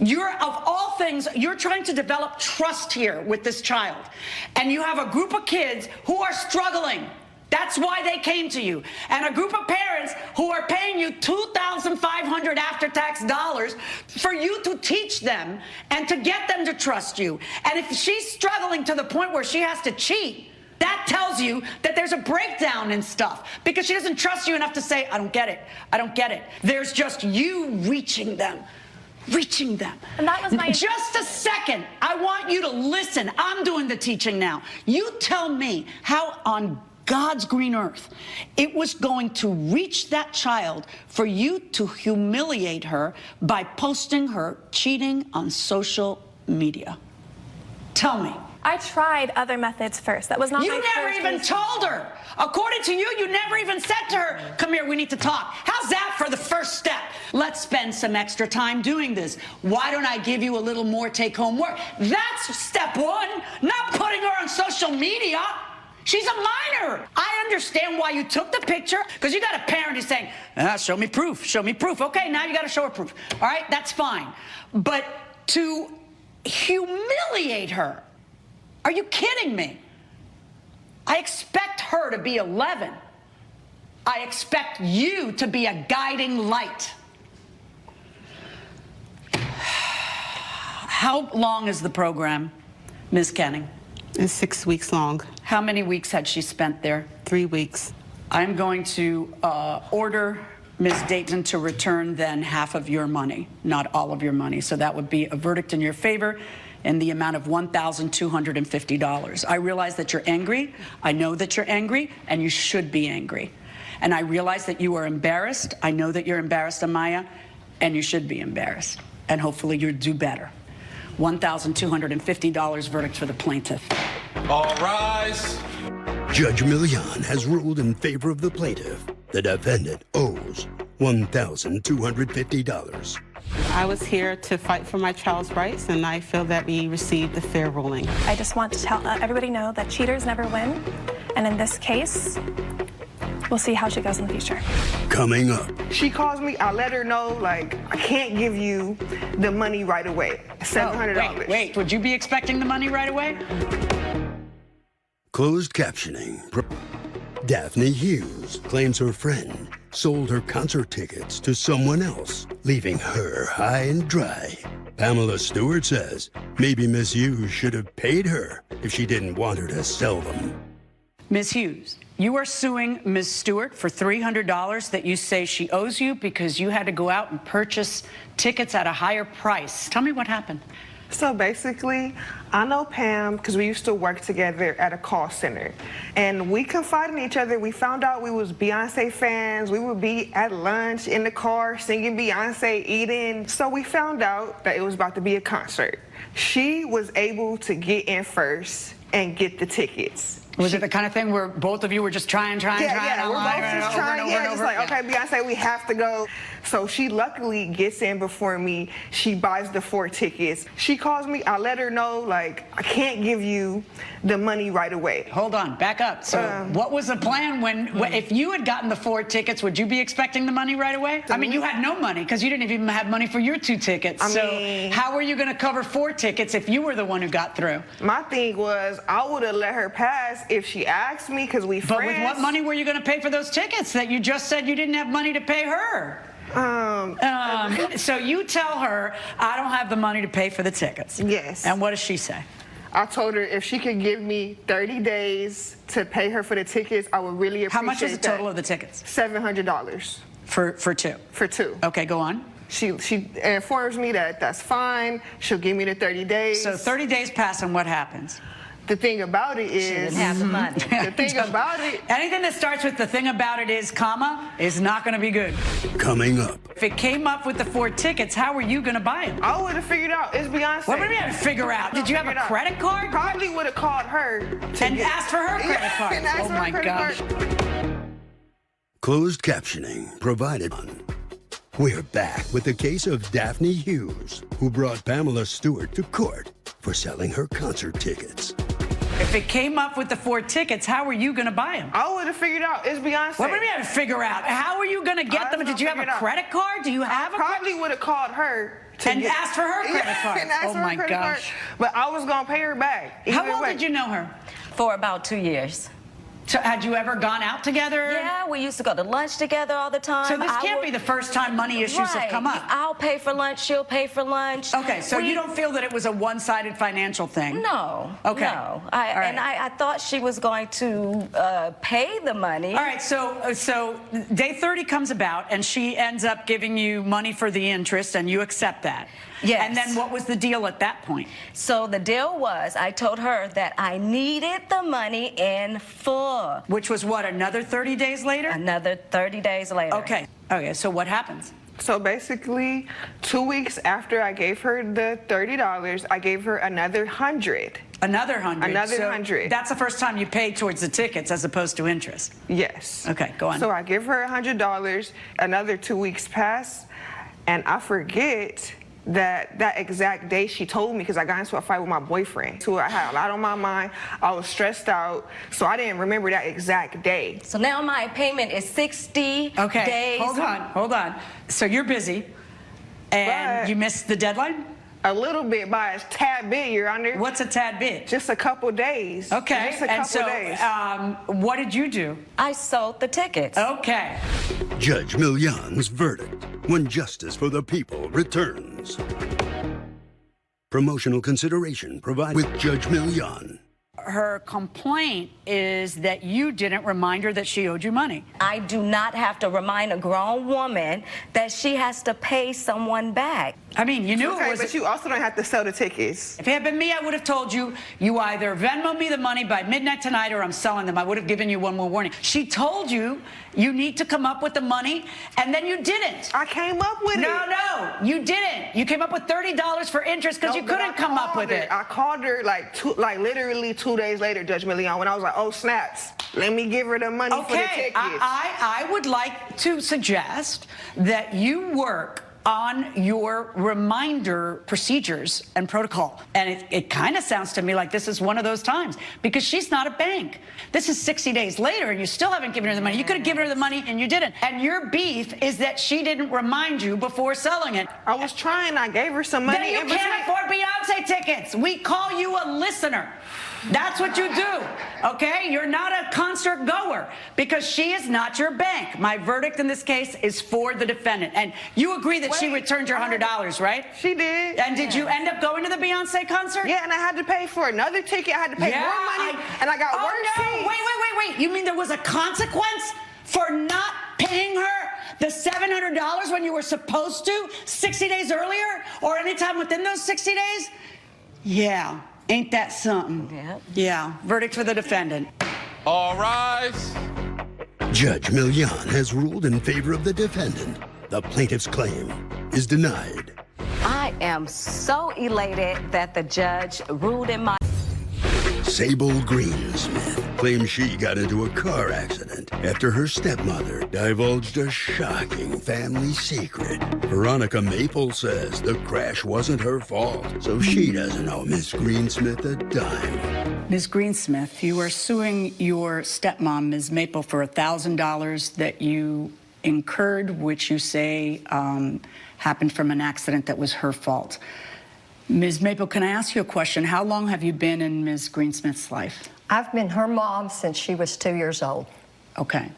Of all things, you're trying to develop trust here with this child. And you have a group of kids who are struggling. That's why they came to you. And a group of parents who are paying you $2,500 after-tax dollars for you to teach them and to get them to trust you. And if she's struggling to the point where she has to cheat, that tells you that there's a breakdown in stuff because she doesn't trust you enough to say, I don't get it. I don't get it. There's just you reaching them. And that was my... Just a second. I want you to listen. I'm doing the teaching now. You tell me how on God's green earth it was going to reach that child for you to humiliate her by posting her cheating on social media. Tell me. I tried other methods first. That was not You my never first even reason. told her. According to you, you never even said to her, come here, we need to talk. How's that for the first step? Let's spend some extra time doing this. Why don't I give you a little more take-home work? That's step one, not putting her on social media. She's a minor. I understand why you took the picture, because you got a parent who's saying, show me proof, show me proof. Okay, now you got to show her proof. All right, that's fine. But to humiliate her, are you kidding me? I expect her to be 11. I expect you to be a guiding light. How long is the program, Ms. Kenning? It's 6 weeks long. How many weeks had she spent there? 3 weeks. I'm going to order Ms. Dayton to return then half of your money, not all of your money. So that would be a verdict in your favor in the amount of $1,250. I realize that you're angry. I know that you're angry, and you should be angry. And I realize that you are embarrassed. I know that you're embarrassed, Amaya, and you should be embarrassed. And hopefully you'll do better. $1,250 verdict for the plaintiff. All rise. Judge Milian has ruled in favor of the plaintiff. The defendant owes $1,250. I was here to fight for my child's rights, and I feel that we received a fair ruling. I just want to tell everybody know that cheaters never win. And in this case, we'll see how she goes in the future. Coming up. She calls me, I let her know, like, I can't give you the money right away. $700. Wait, would you be expecting the money right away? Closed captioning. Daphne Hughes claims her friend sold her concert tickets to someone else, leaving her high and dry. Pamela Stewart says maybe Miss Hughes should have paid her if she didn't want her to sell them. Ms. Hughes, you are suing Ms. Stewart for $300 that you say she owes you because you had to go out and purchase tickets at a higher price. Tell me what happened. So basically, I know Pam because we used to work together at a call center. And we confided in each other. We found out we was Beyonce fans. We would be at lunch in the car singing Beyonce, eating. So we found out that it was about to be a concert. She was able to get in first and get the tickets. Was it the kind of thing where both of you were just trying? Yeah, we're both just trying. Yeah, just like, okay, Beyonce, we have to go. So she luckily gets in before me. She buys the 4 tickets. She calls me. I let her know, like, I can't give you the money right away. Hold on, back up. So what was the plan when if you had gotten the 4 tickets, would you be expecting the money right away? I mean, you had no money because you didn't even have money for your 2 tickets. So how were you going to cover 4 tickets if you were the one who got through? My thing was I would have let her pass if she asked me because we friends. But with what money were you going to pay for those tickets that you just said you didn't have money to pay her? So you tell her, I don't have the money to pay for the tickets. Yes. And what does she say? I told her if she could give me 30 days to pay her for the tickets, I would really appreciate that. How much is the total of the tickets? $700. For 2? For 2. Okay, go on. She informs me that that's fine. She'll give me the 30 days. So 30 days pass, and what happens? The thing about it is... She didn't have the money. The thing about it... Anything that starts with the thing about it is, comma, is not going to be good. Coming up. If it came up with the 4 tickets, how were you going to buy them? I would have figured out. It's Beyonce. What do you mean figure out? Did you have a credit card? Probably would have called her. And asked for her credit card. And asked Oh, for her my credit gosh. card. Closed captioning provided. We're back with the case of Daphne Hughes, who brought Pamela Stewart to court for selling her concert tickets. If it came up with the 4 tickets, how were you going to buy them? I would have figured out. It's Beyonce. What do you mean figure out? How are you going to get them? Did you have a credit card? Do you have I probably would have called her. And asked for her credit card. And asked Oh for her my credit card. gosh. But I was going to pay her back. How long did you know her? For about 2 years. So had you ever gone out together? Yeah, we used to go to lunch together all the time. So this can't be the first time money issues have come up. I'll pay for lunch, she'll pay for lunch. Okay, so you don't feel that it was a one-sided financial thing? No. Okay. No. All right. And I thought she was going to pay the money. All right, so day 30 comes about, and she ends up giving you money for the interest, and you accept that. Yes. And then what was the deal at that point? So the deal was, I told her that I needed the money in full. Which was what, another 30 days later? Another 30 days later. Okay, so what happens? So basically, 2 weeks after I gave her the $30, I gave her another $100. Another $100? Another So $100. That's the first time you paid towards the tickets as opposed to interest? Yes. Okay, go on. So I give her $100, another 2 weeks pass, and I forget that exact day she told me, because I got into a fight with my boyfriend. So I had a lot on my mind. I was stressed out, so I didn't remember that exact day. So now my payment is 60 days. Hold on. So you're busy, and you missed the deadline? A little bit, by a tad bit, Your Honor. What's a tad bit? Just a couple days. Okay, Just a couple days. What did you do? I sold the tickets. Okay. Judge Million's verdict when justice for the people returns. Promotional consideration provided with Judge Million. Her complaint is that you didn't remind her that she owed you money. I do not have to remind a grown woman that she has to pay someone back. I mean, you knew okay, it was... but you also don't have to sell the tickets. If it had been me, I would have told you, you either Venmo me the money by midnight tonight or I'm selling them. I would have given you one more warning. She told you you need to come up with the money, and then you didn't. I came up with it. No, you didn't. You came up with $30 for interest because you couldn't come up with it. I called her like literally 2 days later, Judge Million, when I was like, oh, snaps. Let me give her the money for the tickets. I would like to suggest that you work on your reminder procedures and protocol. And it kind of sounds to me like this is one of those times, because she's not a bank. This is 60 days later and you still haven't given her the money. You could have given her the money and you didn't. And your beef is that she didn't remind you before selling it. I was trying. I gave her some money. Then you can't afford Beyonce tickets. We call you a listener. That's what you do, okay? You're not a concert goer because she is not your bank. My verdict in this case is for the defendant. And you agree that she returned your $100, right? She did. And did you end up going to the Beyonce concert? Yeah, and I had to pay for another ticket. I had to pay more money, and I got worse seats. Wait. You mean there was a consequence for not paying her the $700 when you were supposed to 60 days earlier or anytime within those 60 days? Yeah. Ain't that something? Yeah. Verdict for the defendant. All rise. Judge Million has ruled in favor of the defendant. The plaintiff's claim is denied. I am so elated that the judge ruled in my... Sable Greensmith claims she got into a car accident after her stepmother divulged a shocking family secret. Veronica Maple says the crash wasn't her fault, so she doesn't owe Miss Greensmith a dime. Ms. Greensmith, you are suing your stepmom, Ms. Maple, for $1,000 that you incurred, which you say happened from an accident that was her fault. Ms. Maple, can I ask you a question? How long have you been in Ms. Greensmith's life? I've been her mom since she was 2 years old. Okay.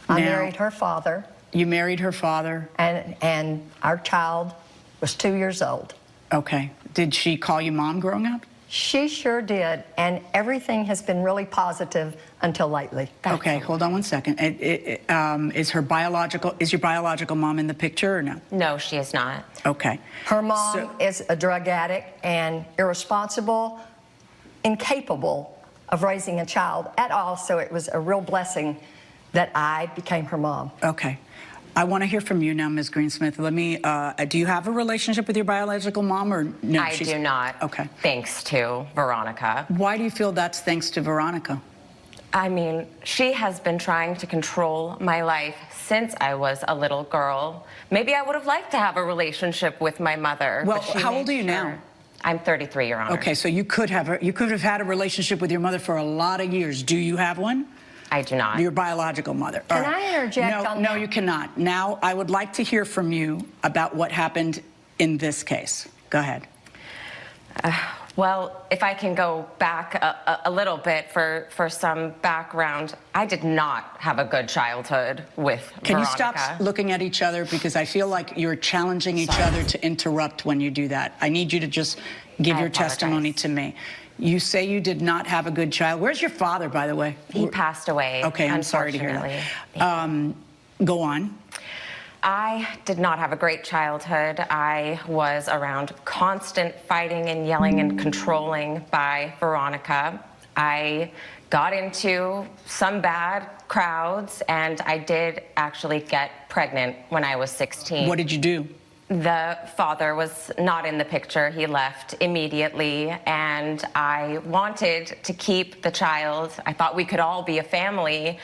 I married her father. You married her father? And our child was 2 years old. Okay. Did she call you mom growing up? She sure did, and everything has been really positive until lately. Okay, hold on one second. Is your biological mom in the picture or no? No, she is not. Okay. Her mom is a drug addict and irresponsible, incapable of raising a child at all, so it was a real blessing that I became her mom. Okay. I want to hear from you now, Ms. Greensmith. Let me, do you have a relationship with your biological mom or no? I do not. Okay. Thanks to Veronica. Why do you feel that's thanks to Veronica? I mean, she has been trying to control my life since I was a little girl. Maybe I would have liked to have a relationship with my mother. Well, how old are you now? I'm 33, Your Honor. Okay, so you could have had a relationship with your mother for a lot of years. Do you have one? I do not. Your biological mother. Can I interject on that? No, you cannot. Now, I would like to hear from you about what happened in this case. Go ahead. Well, if I can go back a little bit for some background, I did not have a good childhood with Veronica. Can you stop looking at each other? Because I feel like you're challenging each other to interrupt when you do that. I need you to just give your testimony to me. You say you did not have a good child. Where's your father, by the way? He passed away. Okay, I'm sorry to hear that. Go on. I did not have a great childhood. I was around constant fighting and yelling and controlling by Veronica. I got into some bad crowds, and I did actually get pregnant when I was 16. What did you do? The father was not in the picture. He left immediately, and I wanted to keep the child. I thought we could all be a family,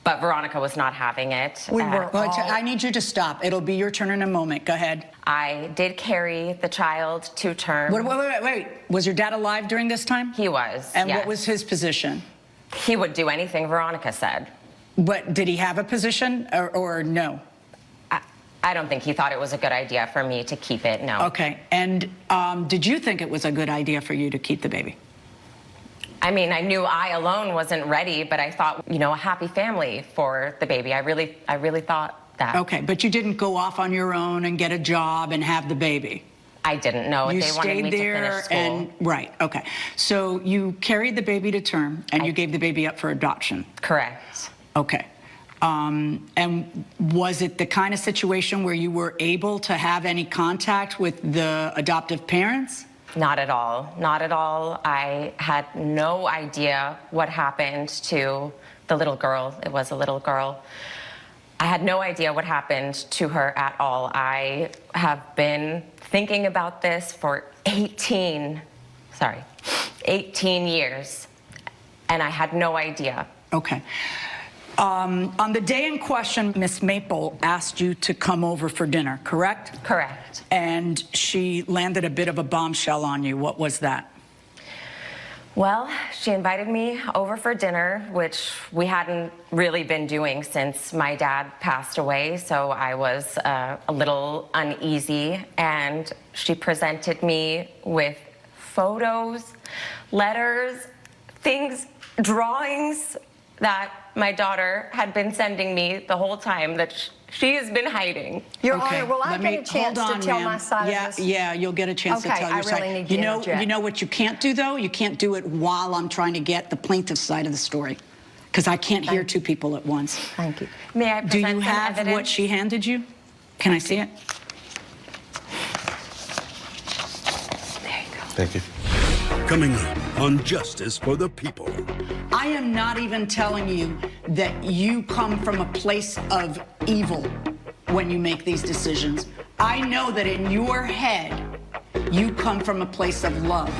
but Veronica was not having it. I need you to stop. It'll be your turn in a moment. Go ahead. I did carry the child to term. Wait. Was your dad alive during this time? He was, And yes. what was his position? He would do anything Veronica said. But did he have a position or no? I don't think he thought it was a good idea for me to keep it, no. Okay, and did you think it was a good idea for you to keep the baby? I mean, I knew I alone wasn't ready, but I thought, you know, a happy family for the baby. I really thought that. Okay, but you didn't go off on your own and get a job and have the baby? I didn't know. You they wanted me stayed there to finish school. and right. Okay, so you carried the baby to term and you gave the baby up for adoption. Correct. Okay. And was it the kind of situation where you were able to have any contact with the adoptive parents? Not at all. Not at all. I had no idea what happened to the little girl. It was a little girl. I had no idea what happened to her at all. I have been thinking about this for 18 years, and I had no idea. Okay. On the day in question, Miss Maple asked you to come over for dinner, correct? Correct. And she landed a bit of a bombshell on you. What was that? Well, she invited me over for dinner, which we hadn't really been doing since my dad passed away, so I was a little uneasy, and she presented me with photos, letters, things, drawings that my daughter had been sending me the whole time that she has been hiding. Your Honor, will I get a chance to tell my side of this? Yeah, you'll get a chance to tell your side. I really need to interject. You know what you can't do, though? You can't do it while I'm trying to get the plaintiff's side of the story, because I can't hear two people at once. Thank you. May I present Do you some have evidence? what she handed you? Can I see it? There you go. Thank you. Coming up on Justice for the People. I am not even telling you that you come from a place of evil when you make these decisions. I know that in your head, you come from a place of love.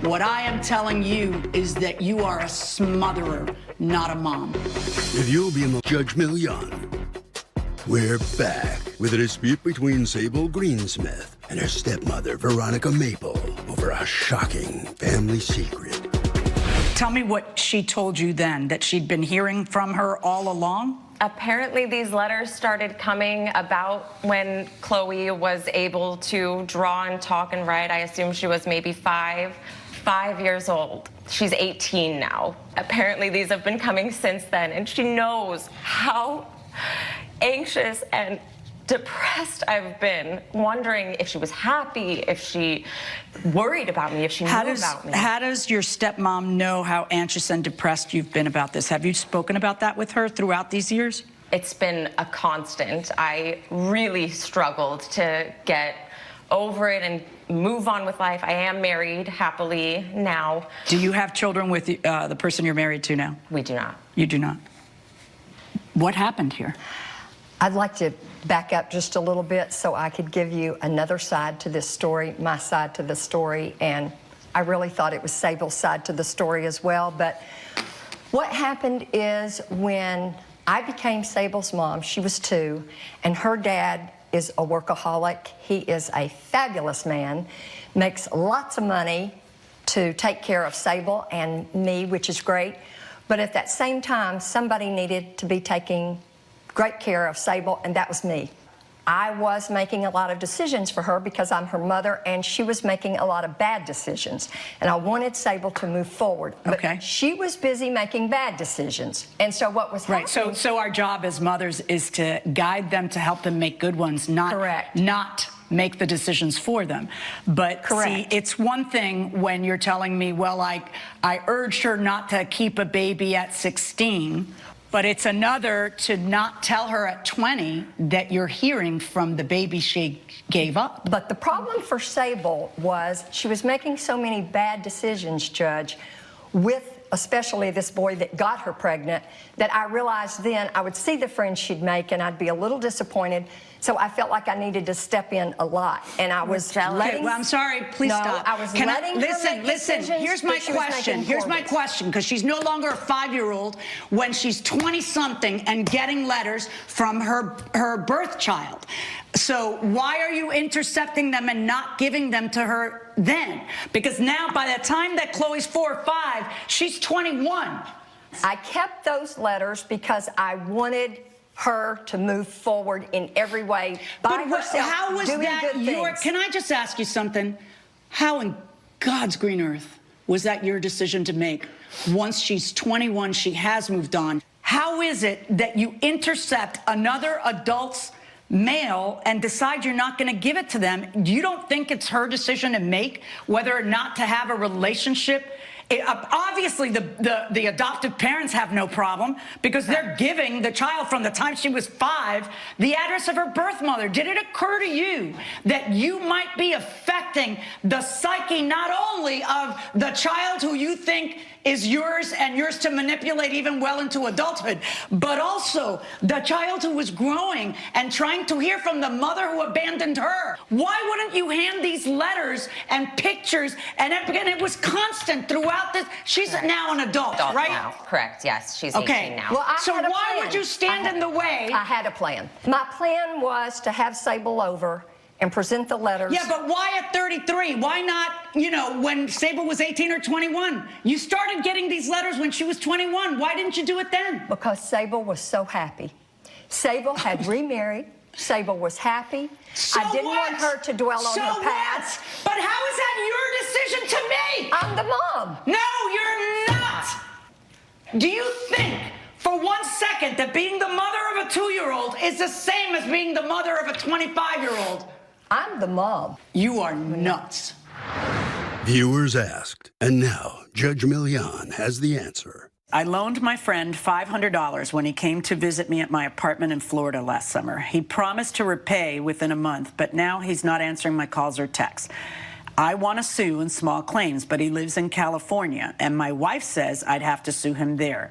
What I am telling you is that you are a smotherer, not a mom. If you'll be in Judge Millian. We're back with a dispute between Sable Greensmith and her stepmother, Veronica Maple, over a shocking family secret. Tell me what she told you then, that she'd been hearing from her all along? Apparently these letters started coming about when Chloe was able to draw and talk and write. I assume she was maybe 5 years old. She's 18 now. Apparently these have been coming since then, and she knows how anxious and depressed I've been, wondering if she was happy, if she worried about me, if she knew about me. How does your stepmom know how anxious and depressed you've been about this? Have you spoken about that with her throughout these years? It's been a constant. I really struggled to get over it and move on with life. I am married happily now. Do you have children with the person you're married to now? We do not. You do not. What happened here? I'd like to back up just a little bit so I could give you another side to this story, my side to the story, and I really thought it was Sable's side to the story as well. But what happened is when I became Sable's mom, she was 2, and her dad is a workaholic. He is a fabulous man, makes lots of money to take care of Sable and me, which is great. But at that same time, somebody needed to be taking great care of Sable, and that was me. I was making a lot of decisions for her because I'm her mother, and she was making a lot of bad decisions. And I wanted Sable to move forward. But she was busy making bad decisions. And so what was happening... Right, so our job as mothers is to guide them to help them make good ones, not make the decisions for them. But see, it's one thing when you're telling me, well, I urged her not to keep a baby at 16, but it's another to not tell her at 20 that you're hearing from the baby she gave up. But the problem for Sable was she was making so many bad decisions, Judge, with especially this boy that got her pregnant, that I realized then I would see the friends she'd make and I'd be a little disappointed. So I felt like I needed to step in a lot. And I was letting... Okay, well, I'm sorry. Please stop. I was Can letting her make listen. decisions Here's my that she was question. making Here's my for me. question, because she's no longer a 5-year-old when she's 20-something and getting letters from her birth child. So why are you intercepting them and not giving them to her then? Because now, by the time that Chloe's 4 or 5, she's 21. I kept those letters because I wanted her to move forward in every way by herself, how was doing that good your... things. Can I just ask you something? How in God's green earth was that your decision to make? Once she's 21, she has moved on. How is it that you intercept another adult's mail and decide you're not going to give it to them? You don't think it's her decision to make whether or not to have a relationship? Obviously, the adoptive parents have no problem because they're giving the child from the time she was 5 the address of her birth mother. Did it occur to you that you might be affecting the psyche not only of the child who you think is yours and yours to manipulate even well into adulthood, but also the child who was growing and trying to hear from the mother who abandoned her? Why wouldn't you hand these letters and pictures? And it was constant throughout this. She's now an adult, right? Now. Correct, yes. She's okay. 18 now. Well, so why would you stand in the way? I had a plan. My plan was to have Sable over and present the letters. Yeah, but why at 33? Why not, you know, when Sable was 18 or 21? You started getting these letters when she was 21. Why didn't you do it then? Because Sable was so happy. Sable had remarried. Sable was happy. So I didn't want her to dwell on her past. But how is that your decision to make? I'm the mom. No, you're not. Do you think for 1 second that being the mother of a 2-year-old is the same as being the mother of a 25-year-old? I'm the mom. You are nuts. Viewers asked, and now Judge Milian has the answer. I loaned my friend $500 when he came to visit me at my apartment in Florida last summer. He promised to repay within a month, but now he's not answering my calls or texts. I want to sue in small claims, but he lives in California, and my wife says I'd have to sue him there.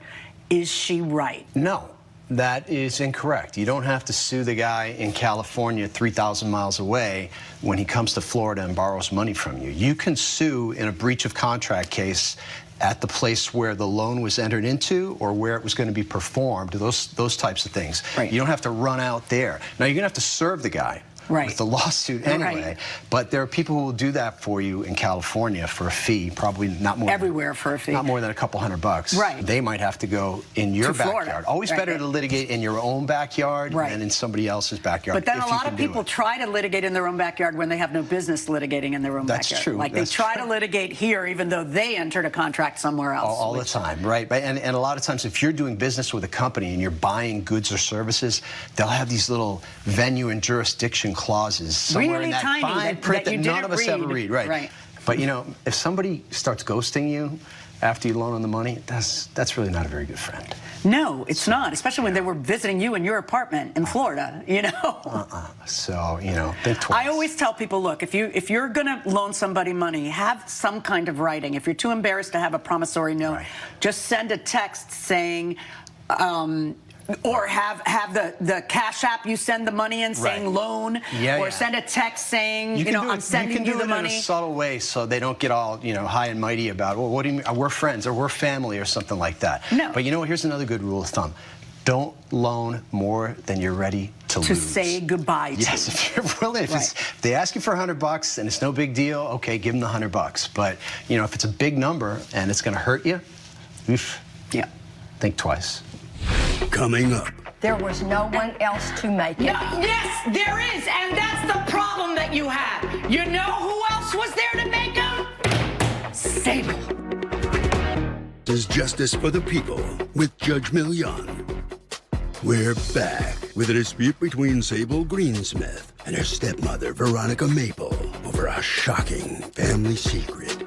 Is she right? No. That is incorrect. You don't have to sue the guy in California 3,000 miles away when he comes to Florida and borrows money from you. You can sue in a breach of contract case at the place where the loan was entered into or where it was going to be performed, those types of things. Right. You don't have to run out there. Now, you're going to have to serve the guy. Right. With the lawsuit anyway. Right. But there are people who will do that for you in California for a fee, probably not more everywhere for a fee. Not more than a couple $100. Right. They might have to go in your backyard. Florida. Always better to litigate in your own backyard than in somebody else's backyard. But then a lot of people try to litigate in their own backyard when they have no business litigating in their own backyard. That's true. Like they try to litigate here even though they entered a contract somewhere else. All the time, right? And a lot of times if you're doing business with a company and you're buying goods or services, they'll have these little venue and jurisdiction clauses somewhere in that fine print that none of us ever read. Right. But, you know, if somebody starts ghosting you after you loan them the money, that's really not a very good friend. No, it's not, especially when they were visiting you in your apartment in Florida, you know. So, you know, think twice. I always tell people, look, if you're going to loan somebody money, have some kind of writing. If you're too embarrassed to have a promissory note, just send a text saying, or have the Cash App you send the money in saying loan, or send a text saying, you know, I'm sending you the money. You can do it in a subtle way so they don't get all, you know, high and mighty about, well, what do you mean, we're friends or we're family or something like that. No. But you know what, here's another good rule of thumb. Don't loan more than you're ready to lose. To say goodbye to. Yes, if you're willing, if they ask you for $100 and it's no big deal, okay, give them the $100. But, you know, if it's a big number and it's going to hurt you, think twice. Coming up. There was no one else to make it. No, yes, there is, and that's the problem that you have. You know who else was there to make them? Sable. Is Justice for the People with Judge Milian. We're back with a dispute between Sable Greensmith and her stepmother, Veronica Maple, over a shocking family secret.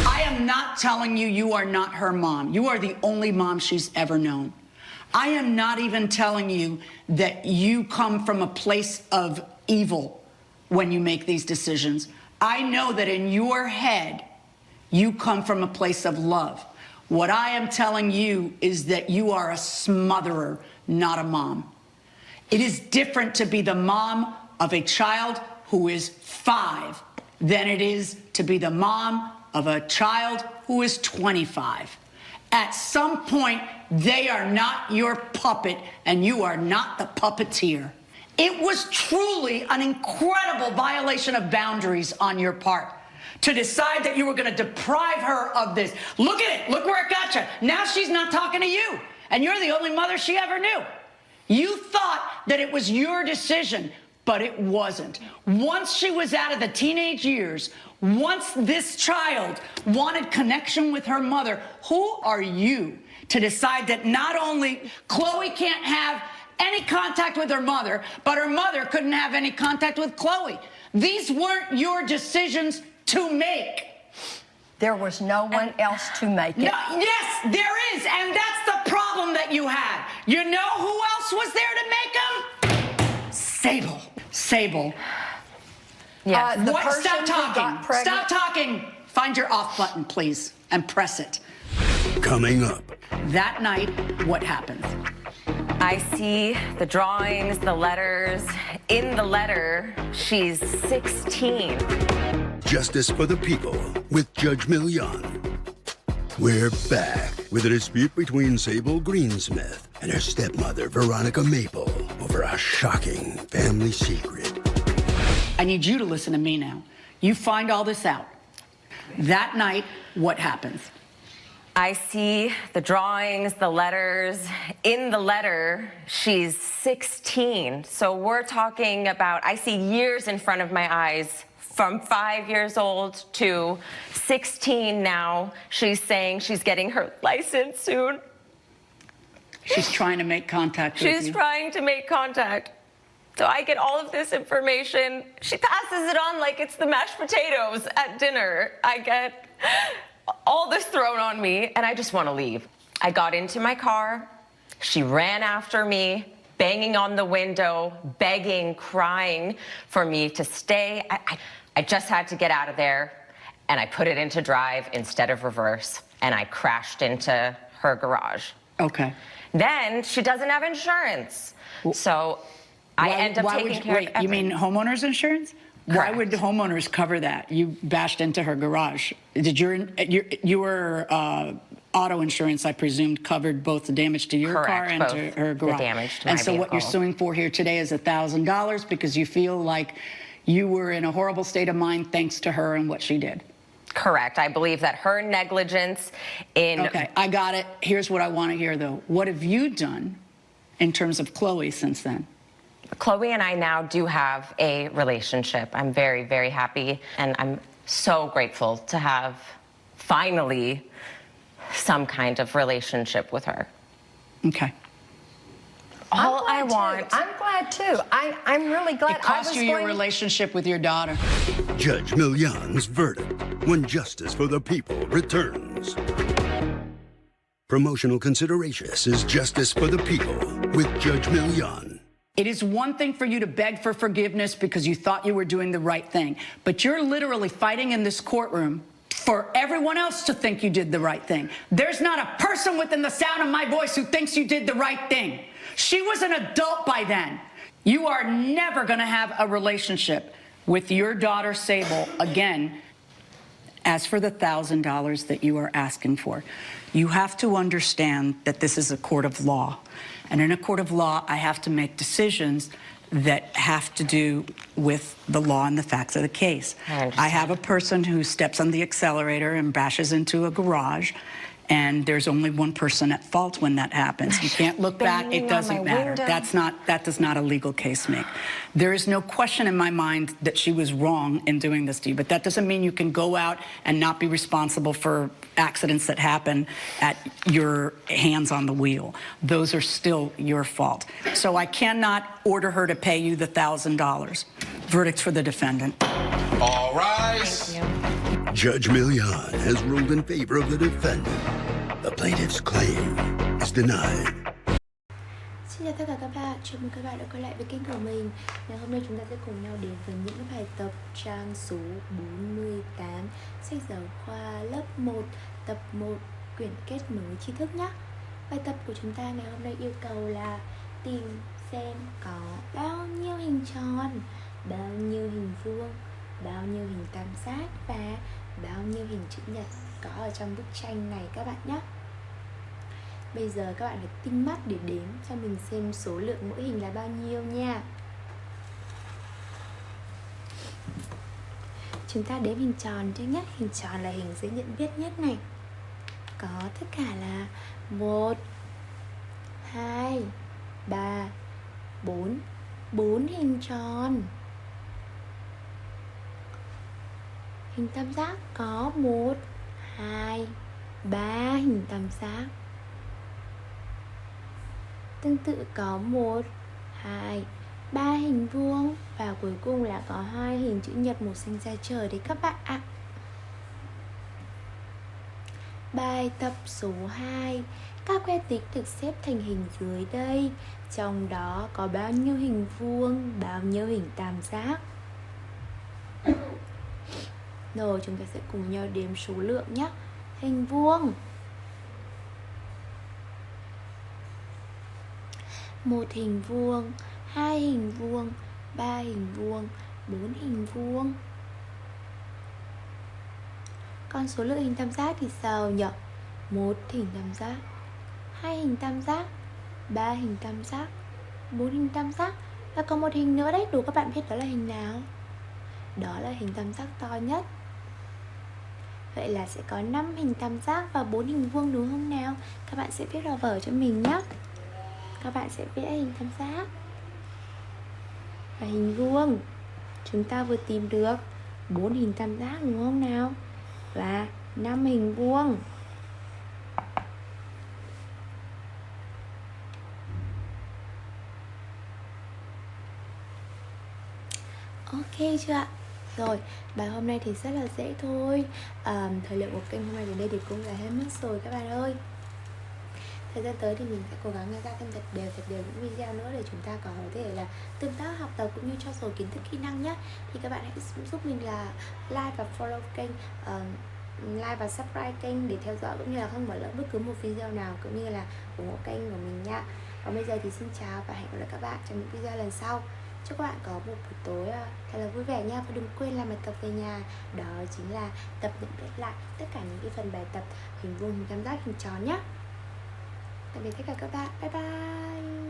I am not telling you you are not her mom. You are the only mom she's ever known. I am not even telling you that you come from a place of evil when you make these decisions. I know that in your head, you come from a place of love. What I am telling you is that you are a smotherer, not a mom. It is different to be the mom of a child who is 5 than it is to be the mom of a child who is 25. At some point, they are not your puppet, and you are not the puppeteer. It was truly an incredible violation of boundaries on your part to decide that you were going to deprive her of this. Look at it. Look where it got you. Now she's not talking to you, and you're the only mother she ever knew. You thought that it was your decision, but it wasn't. Once she was out of the teenage years, once this child wanted connection with her mother, who are you to decide that not only Chloe can't have any contact with her mother, but her mother couldn't have any contact with Chloe? These weren't your decisions to make. There was no one else to make it. No, yes, there is, and that's the problem that you had. You know who else was there to make them? Sable. Sable. Yeah. The person Stop who talking. got pregnant. Stop talking. Find your off button, please, and press it. Coming up. That night, what happens? I see the drawings, the letters. In the letter, she's 16. Justice for the People with Judge Millian. We're back with a dispute between Sable Greensmith and her stepmother, Veronica Maple, over a shocking family secret. I need you to listen to me now. You find all this out. That night, what happens? I see the drawings, the letters. In the letter, she's 16. So we're talking about, I see years in front of my eyes, from 5 years old to 16 now. She's saying she's getting her license soon. She's trying to make contact with you. She's trying to make contact. So I get all of this information. She passes it on like it's the mashed potatoes at dinner. I get all this thrown on me, and I just want to leave. I got into my car. She ran after me, banging on the window, begging, crying for me to stay. I just had to get out of there, and I put it into drive instead of reverse, and I crashed into her garage. Okay. Then she doesn't have insurance, so I end up taking care of everything. You mean homeowners insurance? Correct. Why would the homeowners cover that? You bashed into her garage. Did your auto insurance, I presumed, covered both the damage to your car and to her garage? The damage to my And so what you're vehicle. suing for here today is $1,000 because you feel like you were in a horrible state of mind thanks to her and what she did. Correct. I believe that her negligence in... Okay, I got it. Here's what I want to hear, though. What have you done in terms of Chloe since then? Chloe and I now do have a relationship. I'm very, very happy, and I'm so grateful to have finally some kind of relationship with her. Okay. All I want... I'm glad too. I'm really glad. It cost you your relationship with your daughter. Judge Millian's verdict when Justice for the People returns. Promotional consideration is Justice for the People with Judge Millian. It is one thing for you to beg for forgiveness because you thought you were doing the right thing, but you're literally fighting in this courtroom for everyone else to think you did the right thing. There's not a person within the sound of my voice who thinks you did the right thing. She was an adult by then. You are never going to have a relationship with your daughter, Sable, again. As for the $1,000 that you are asking for, you have to understand that this is a court of law. And in a court of law, I have to make decisions that have to do with the law and the facts of the case. I have a person who steps on the accelerator and bashes into a garage, and there's only one person at fault when that happens. You can't look back. It doesn't matter. That does not a legal case make. There is no question in my mind that she was wrong in doing this to you, but that doesn't mean you can go out and not be responsible for accidents that happen at your hands on the wheel. Those are still your fault. So I cannot order her to pay you the $1,000. Verdicts for the defendant. All rise. Judge Millian has ruled in favor of the defendant. The plaintiff's claim is denied. Xin chào tất cả các bạn, chào mừng các bạn đã quay lại với kênh của mình. Ngày hôm nay chúng ta sẽ cùng nhau đến với những bài tập trang số 48, sách giáo khoa lớp 1, tập 1, quyển kết nối tri thức nhé. Bài tập của chúng ta ngày hôm nay yêu cầu là tìm xem có bao nhiêu hình tròn, bao nhiêu hình vuông, bao nhiêu hình tam giác và bao nhiêu hình chữ nhật có ở trong bức tranh này các bạn nhé. Bây giờ các bạn phải tinh mắt để đếm cho mình xem số lượng mỗi hình là bao nhiêu nha. Chúng ta đếm hình tròn trước nhé. Hình tròn là hình dễ nhận biết nhất này. Có tất cả là 1, 2, 3, 4 4 hình tròn. Hình tam giác có 1, 2, 3 hình tam giác. Tương tự có 1, 2, 3 hình vuông. Và cuối cùng là có 2 hình chữ nhật màu xanh da trời đấy các bạn ạ. Bài tập số 2. Các que tích được xếp thành hình dưới đây. Trong đó có bao nhiêu hình vuông, bao nhiêu hình tam giác. Rồi chúng ta sẽ cùng nhau đếm số lượng nhé. Hình vuông, 1 hình vuông, 2 hình vuông, 3 hình vuông, 4 hình vuông. Còn số lượng hình tam giác thì sao nhỉ? 1 hình tam giác, 2 hình tam giác, 3 hình tam giác, 4 hình tam giác. Và còn một hình nữa đấy, đố các bạn biết đó là hình nào? Đó là hình tam giác to nhất. Vậy là sẽ có 5 hình tam giác và 4 hình vuông đúng không nào? Các bạn sẽ viết vào vở cho mình nhé. Các bạn sẽ vẽ hình tam giác và hình vuông. Chúng ta vừa tìm được 4 hình tam giác đúng không nào? Và 5 hình vuông. Ok chưa ạ? Rồi, bài hôm nay thì rất là dễ thôi. Thời lượng của kênh hôm nay đến đây thì cũng là hết mất rồi các bạn ơi. Thời gian tới thì mình sẽ cố gắng ra thêm thật đều những video nữa để chúng ta có thể là tương tác học tập cũng như trau dồi kiến thức kỹ năng nhé. Thì các bạn hãy giúp mình là like và follow kênh, like và subscribe kênh để theo dõi cũng như là không bỏ lỡ bất cứ một video nào, cũng như là ủng hộ kênh của mình nha. Còn bây giờ thì xin chào và hẹn gặp lại các bạn trong những video lần sau. Chúc các bạn có một buổi tối thật là vui vẻ nha. Và đừng quên làm bài tập về nhà. Đó chính là tập nhận biết lại tất cả những cái phần bài tập hình vuông, hình tam giác, hình tròn nhé. Tạm biệt tất cả các bạn. Bye bye.